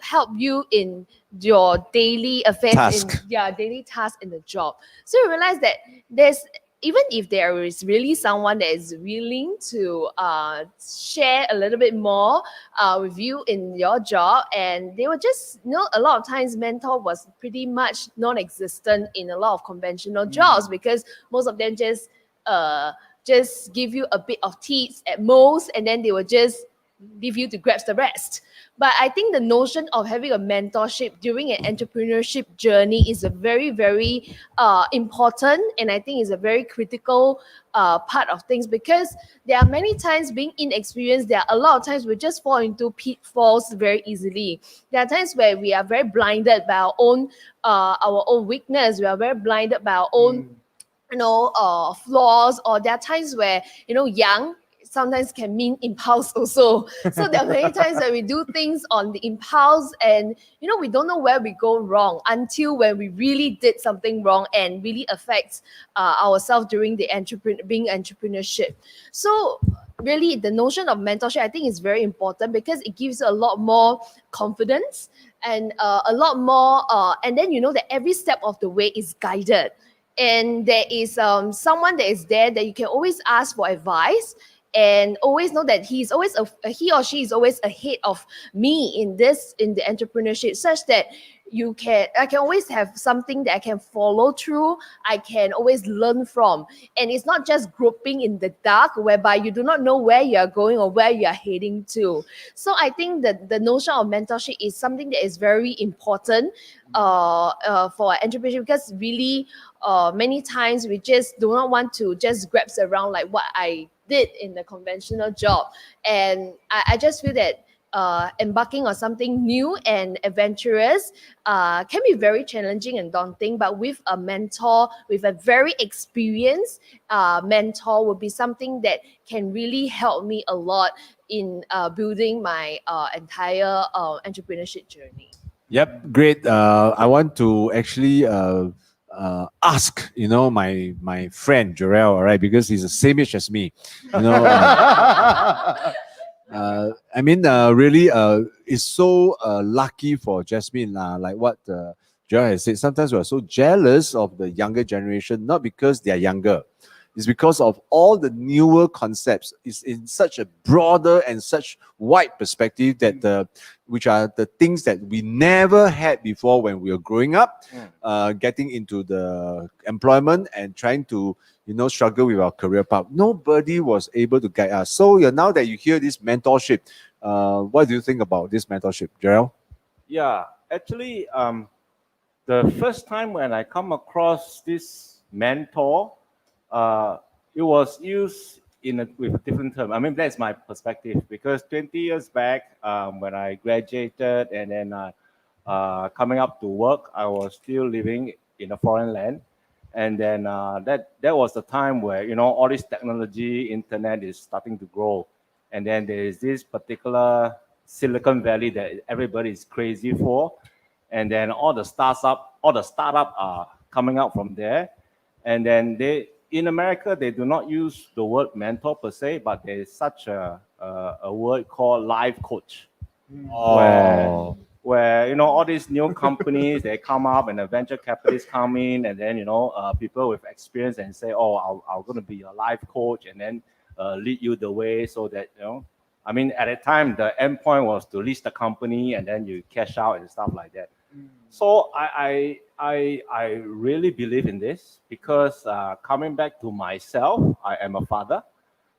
help you in your daily affairs, daily tasks in the job. So you realize that even if there is really someone that is willing to share a little bit more with you in your job, and they were just, a lot of times mentor was pretty much non-existent in a lot of conventional jobs, because most of them just give you a bit of tips at most, and then they will just leave you to grasp the rest. But I think the notion of having a mentorship during an entrepreneurship journey is a very, very important, and I think is a very critical part of things, because there are many times, being inexperienced, there are a lot of times we just fall into pitfalls very easily. There are times where we are very blinded by our own weakness. We are very blinded by our own flaws, or there are times where young sometimes can mean impulse also. So there are many times that we do things on the impulse, and we don't know where we go wrong until when we really did something wrong and really affects ourselves during the entrepreneurship. So really, the notion of mentorship, I think, is very important, because it gives you a lot more confidence and a lot more and then that every step of the way is guided, and there is someone that is there that you can always ask for advice, and always know that he or she is always ahead of me in the entrepreneurship, such that I can always have something that I can follow through. I can always learn from, and it's not just groping in the dark, whereby you do not know where you are going or where you are heading to. So I think that the notion of mentorship is something that is very important for entrepreneurship, because really many times we just do not want to just grasp around like what I did in the conventional job, and I just feel that embarking on something new and adventurous can be very challenging and daunting, but with a mentor, with a very experienced mentor, would be something that can really help me a lot in building my entire entrepreneurship journey. Yep, great. I want to actually ask, my friend Jarrell, all right, because he's the same age as me. I mean, really, it's so lucky for Jasmine, like what Jarrell has said. Sometimes we are so jealous of the younger generation, not because they are younger. It's because of all the newer concepts. It's in such a broader and such wide perspective that which are the things that we never had before when we were growing up, getting into the employment and trying to struggle with our career path. Nobody was able to guide us. So now that you hear this mentorship, what do you think about this mentorship, Gerald? Yeah, actually, the first time when I come across this mentor, it was used with a different term. I mean, that's my perspective, because 20 years back, when I graduated and then coming up to work, I was still living in a foreign land. And then that was the time where, all this technology, internet is starting to grow. And then there is this particular Silicon Valley that everybody is crazy for. And then all the startup are coming out from there. And then in America, they do not use the word mentor per se, but there is such a word called life coach. Where all these new companies, they come up and the venture capitalists come in, and then people with experience and say, oh, I'm going to be your life coach, and then lead you the way so that I mean, at that time, the end point was to list the company and then you cash out and stuff like that. So I really believe in this because coming back to myself, I am a father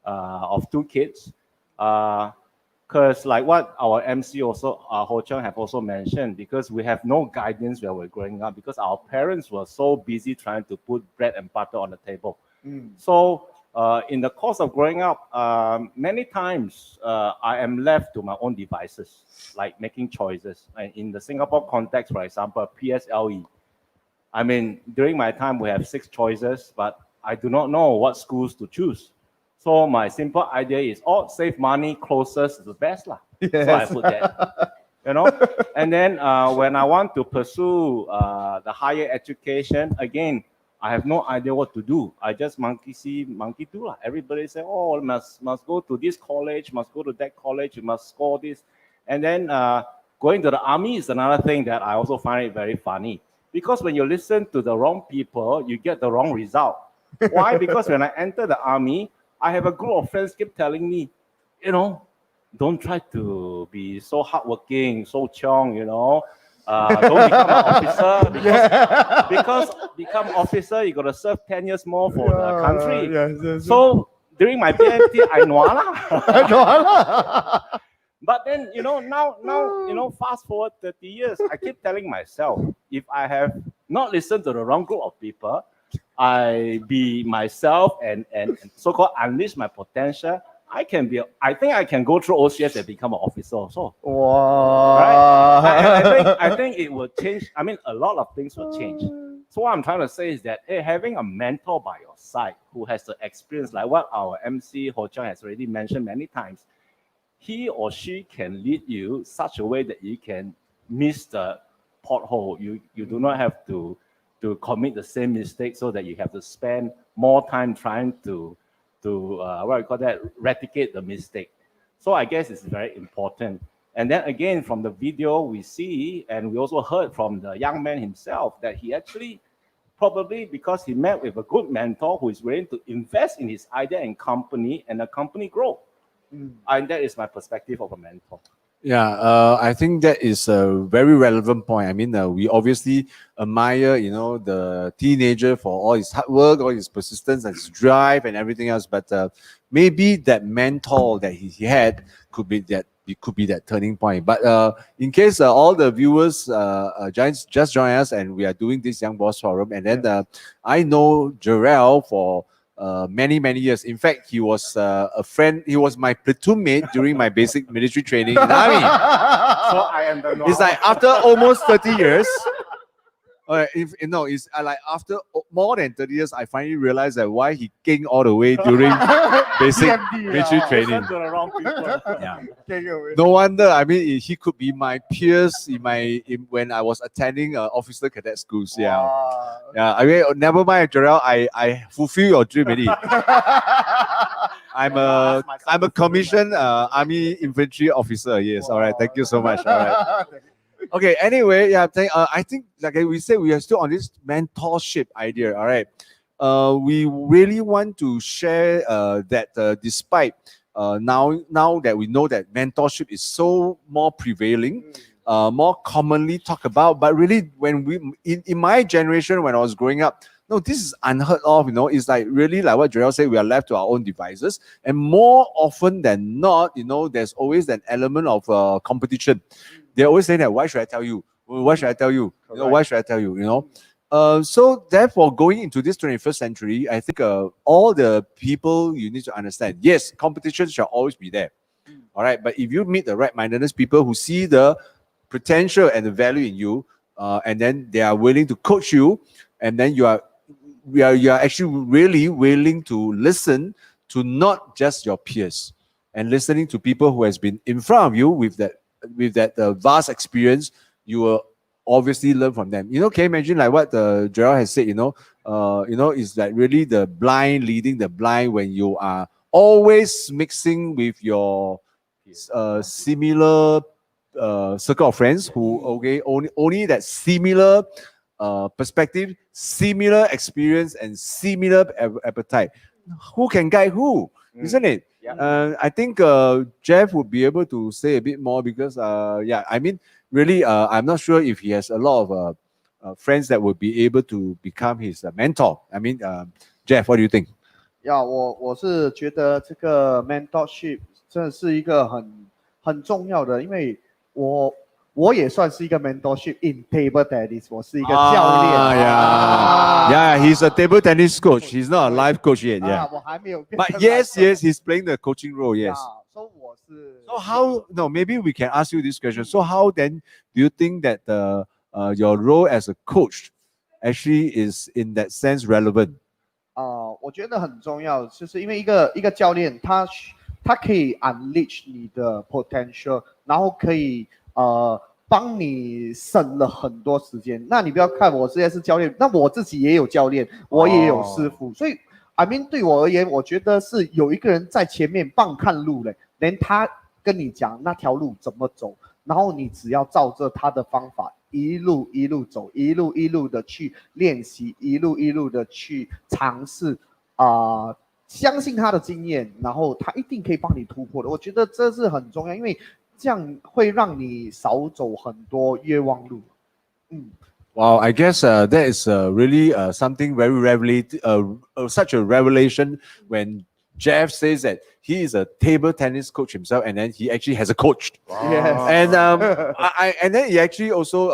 of 2 kids. Because like what our MC also, Ho Chung have also mentioned, because we have no guidance when we're growing up because our parents were so busy trying to put bread and butter on the table. So in the course of growing up, many times I am left to my own devices, like making choices. And in the Singapore context, for example, PSLE. I mean, during my time, we have 6 choices, but I do not know what schools to choose. So my simple idea is, save money closest is the best lah. Yes. So I put that, you know. And then when I want to pursue the higher education, again, I have no idea what to do. I just monkey see, monkey do lah. Everybody say, must go to this college, must go to that college, you must score this. And then going to the army is another thing that I also find it very funny. Because when you listen to the wrong people, you get the wrong result. Why? Because when I enter the army, I have a group of friends keep telling me, you know, don't try to be so hardworking, so chong, you know. Don't become an officer because become officer, you got to serve 10 years more for the country. Yes. So during my PMT, I know lah. But then, you know, now, you know, fast forward 30 years, I keep telling myself, if I have not listened to the wrong group of people, I be myself and so-called unleash my potential, I think I can go through OCS and become an officer also. Wow. Right? I think it will change. I mean, a lot of things will change. So what I'm trying to say is that, hey, having a mentor by your side who has the experience, like what our MC Ho Chung has already mentioned many times, he or she can lead you such a way that you can miss the pothole. You do not have to commit the same mistake so that you have to spend more time trying to what we call that, replicate the mistake. So I guess it's very important. And then again, from the video we see, and we also heard from the young man himself, that he actually, probably because he met with a good mentor who is willing to invest in his idea and company, and the company grow. And that is my perspective of a mentor. Yeah, I think that is a very relevant point. I mean, we obviously admire, you know, the teenager for all his hard work, all his persistence, and his drive, and everything else. But maybe that mentor that he had could be that turning point. But in case all the viewers just join us, and we are doing this Young Boss Forum, and then I know Jarrell for many years. In fact, he was a friend. He was my platoon mate during my basic military training in the army. So I am the It's like after almost 30 years. It's like after more than 30 years, I finally realized that why he came all the way during basic military training. To the wrong people. Yeah. No wonder. I mean, he could be my peers when I was attending officer cadet schools. Yeah. Yeah. I mean, never mind, Jarrell. I fulfill your dream, already. I'm a commissioned army infantry officer. Yes. All right. Thank you so much. All right. Okay. Anyway, yeah. I think like we said, we are still on this mentorship idea. All right. We really want to share that despite now that we know that mentorship is so more prevailing, more commonly talked about, but really when in my generation when I was growing up, no, this is unheard of. You know, it's like really like what Jarrell said, we are left to our own devices, and more often than not, you know, there's always an element of competition. They're always saying that, why should I tell you? Why should I tell you? You know, why should I tell you? You know. So therefore, going into this 21st century, I think all the people you need to understand, yes, competition shall always be there. All right. But if you meet the right-mindedness people who see the potential and the value in you, and then they are willing to coach you, and then you are actually really willing to listen to not just your peers, and listening to people who has been in front of you with that vast experience, you will obviously learn from them. You know, can you imagine like what Jarrell has said, it's like really the blind leading the blind when you are always mixing with your similar circle of friends who, only that similar perspective, similar experience, and similar appetite. Who can guide who? Isn't it? I think Jeff would be able to say a bit more because I mean really I'm not sure if he has a lot of friends that would be able to become his mentor. I mean Jeff, what do you think? 我是觉得这个 mentorship 真的是一个很重要的，因为我也算是一个 mentorship in table tennis， 我是一个教练。Yeah, he's a table tennis coach. He's not a life coach yet. Yeah. 我还没有。But yes, he's playing the coaching role. Yes. So 我是。So how? No, maybe we can ask you this question. So how then do you think that your role as a coach actually is in that sense relevant? 我觉得很重要，就是因为一个教练他可以 unleash 你的 potential， 然后可以帮你省了很多时间。那你不要看我现在是教练，那我自己也有教练，我也有师傅，所以 I mean 对我而言，我觉得是有一个人在前面帮看路嘞，连他跟你讲那条路怎么走，然后你只要照着他的方法。一路走，一路的去练习，一路的去尝试，相信他的经验，然后他一定可以帮你突破的。我觉得这是很重要，因为这样会让你少走很多冤枉路。Wow, I guess that is really something very such a revelation when Jeff says that he is a table tennis coach himself, and then he actually has a coach. Wow. Yes. And and then he actually also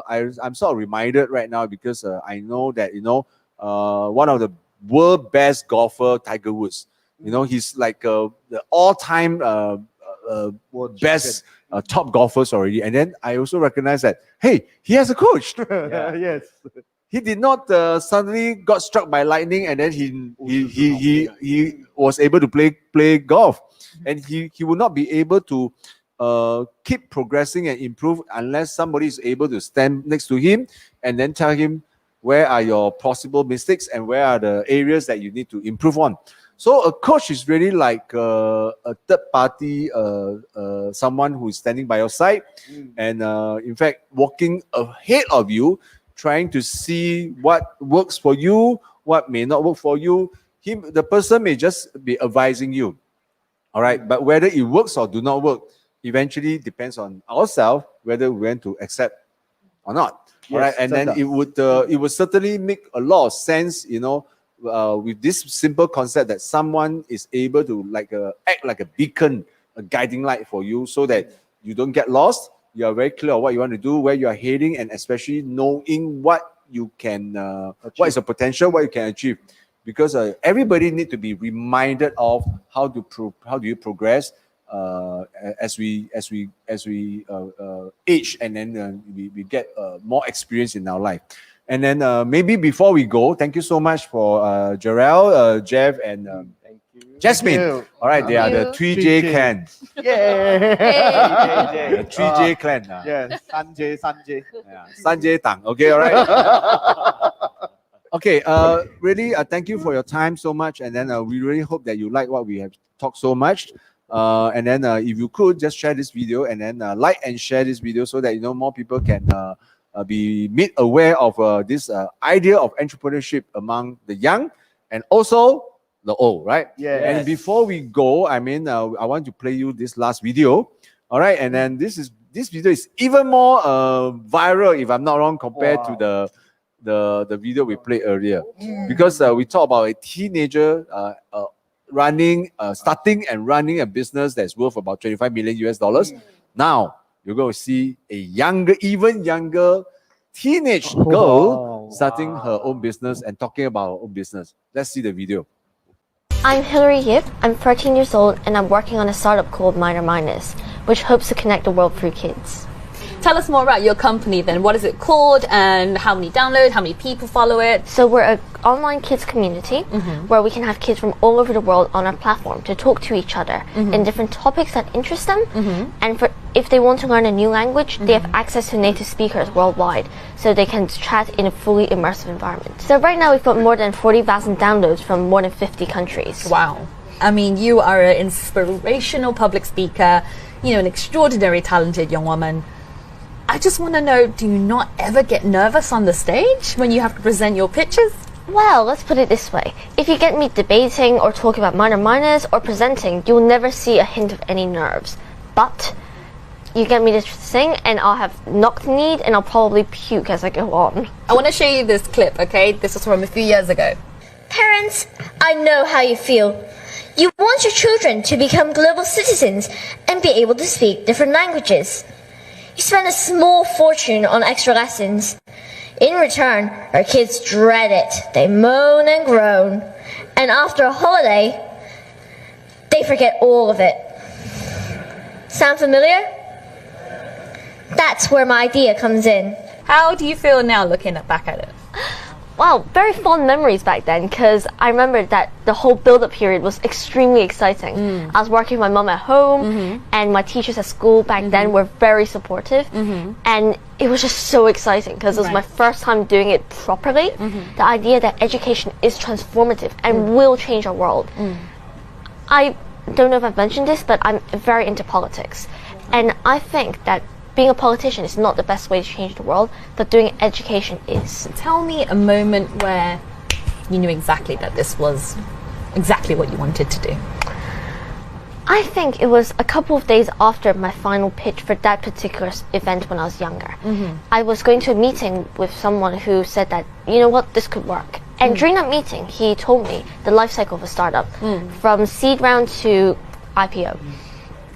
I'm sort of reminded right now because I know that one of the world best golfer, Tiger Woods. He's like the all-time best top golfers already. And then I also recognize that hey, he has a coach. Yes. He did not suddenly got struck by lightning and then he was able to play golf, and he would not be able to keep progressing and improve unless somebody is able to stand next to him and then tell him where are your possible mistakes and where are the areas that you need to improve on. So a coach is really like a third party, someone who is standing by your side and in fact walking ahead of you, trying to see what works for you, what may not work for you. The person may just be advising you. All right. But whether it works or do not work, eventually depends on ourselves, whether we want to accept or not. All right. And then it would certainly make a lot of sense, with this simple concept that someone is able to act like a beacon, a guiding light for you so that you don't get lost. You are very clear on what you want to do, where you are heading, and especially knowing what you can, what is your potential, what you can achieve. Because everybody need to be reminded of how do you progress as we age, and then we get more experience in our life. And then maybe before we go, thank you so much for Jarrell, Jeff, and Jasmine. All right, they are the 3J clan. Yeah. The 3J clan. Yes, Sanjay. Yeah, Sanjay Tang. Okay, all right. Okay, really, thank you for your time so much. And then we really hope that you like what we have talked so much. And then if you could just share this video and then like and share this video so that more people can be made aware of this idea of entrepreneurship among the young and also the old, right? Yeah. And before we go, I want to play you this last video. All right, and then this video is even more viral, if I'm not wrong, compared to the video we played earlier, because we talked about a teenager starting and running a business that's worth about $25 million. Now you're going to see a even younger teenage girl starting her own business and talking about her own business. Let's see the video. I'm Hilary Yip, I'm 13 years old and I'm working on a startup called Minor Minus, which hopes to connect the world through kids. Tell us more about your company then. What is it called and how many downloads, how many people follow it? So we're an online kids community where we can have kids from all over the world on our platform to talk to each other in different topics that interest them. And if they want to learn a new language, they have access to native speakers worldwide, so they can chat in a fully immersive environment. So right now we've got more than 40,000 downloads from more than 50 countries. Wow. I mean, you are an inspirational public speaker, an extraordinary talented young woman. I just want to know, do you not ever get nervous on the stage when you have to present your pitches? Well, let's put it this way. If you get me debating or talking about minors or presenting, you'll never see a hint of any nerves. But you get me to sing and I'll have knock-kneed and I'll probably puke as I go on. I want to show you this clip, okay? This was from a few years ago. Parents, I know how you feel. You want your children to become global citizens and be able to speak different languages. You spend a small fortune on extra lessons. In return, our kids dread it. They moan and groan. And after a holiday, they forget all of it. Sound familiar? That's where my idea comes in. How do you feel now looking back at it? Wow, very fond memories back then because I remember that the whole build-up period was extremely exciting. I was working with my mum at home and my teachers at school back then were very supportive and it was just so exciting because it was my first time doing it properly. The idea that education is transformative and will change our world. I don't know if I've mentioned this, but I'm very into politics and I think that being a politician is not the best way to change the world, but doing education is. Tell me a moment where you knew exactly that this was exactly what you wanted to do. I think it was a couple of days after my final pitch for that particular event when I was younger. I was going to a meeting with someone who said that, you know what, this could work. And during that meeting, he told me the life cycle of a startup, from seed round to IPO.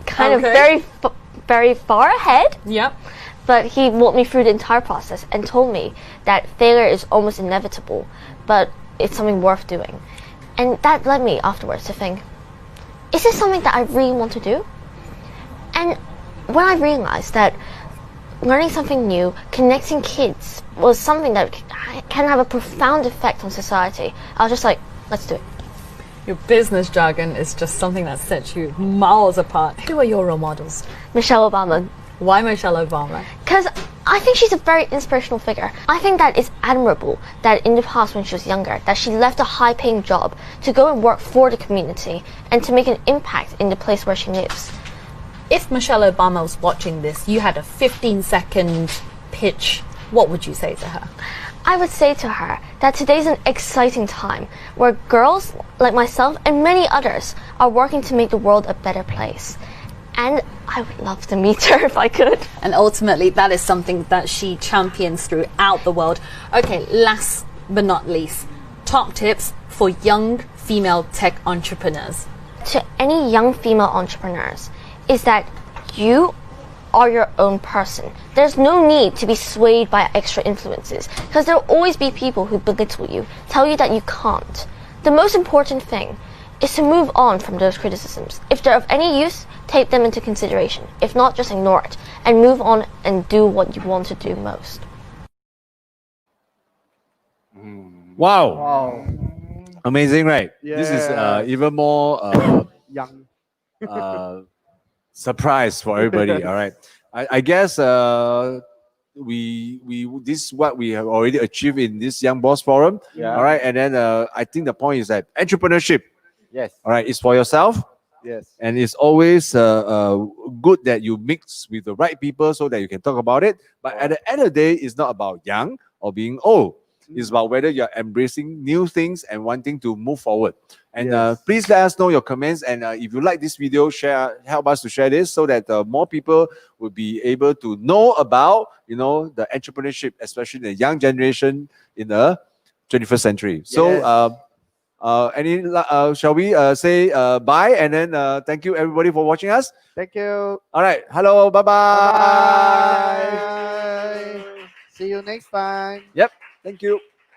Kind of very far ahead. Yep. But he walked me through the entire process and told me that failure is almost inevitable, but it's something worth doing. And that led me afterwards to think, is this something that I really want to do? And when I realized that learning something new, connecting kids was something that can have a profound effect on society, I was just like, let's do it. Your business jargon is just something that sets you miles apart. Who are your role models? Michelle Obama. Why Michelle Obama? Because I think she's a very inspirational figure. I think that it's admirable that in the past when she was younger, that she left a high-paying job to go and work for the community and to make an impact in the place where she lives. If Michelle Obama was watching this, you had a 15-second pitch, what would you say to her? I would say to her that today's an exciting time where girls like myself and many others are working to make the world a better place. And I would love to meet her if I could. And ultimately, that is something that she champions throughout the world. Okay, last but not least, top tips for young female tech entrepreneurs. To any young female entrepreneurs is that you are your own person. There's no need to be swayed by extra influences because there'll always be people who belittle you, tell you that you can't. The most important thing is to move on from those criticisms. If they're of any use, take them into consideration. If not, just ignore it and move on and do what you want to do most. Wow. Wow. Amazing, right? This is Yeah. even more Young. surprise for everybody. All right. I guess we this is what we have already achieved in this Young Boss Forum. Yeah. All right. And then I think the point is that entrepreneurship, Yes. all right, is for yourself. Yes. And it's always good that you mix with the right people so that you can talk about it. But at the end of the day, it's not about young or being old. It's about whether you're embracing new things and wanting to move forward. And Yes. please let us know your comments. And if you like this video, help us to share this so that more people will be able to know about, the entrepreneurship, especially the young generation in the 21st century. So, shall we say bye and then thank you everybody for watching us. Thank you. All right. Hello. Bye-bye. Bye. See you next time. Yep. Thank you.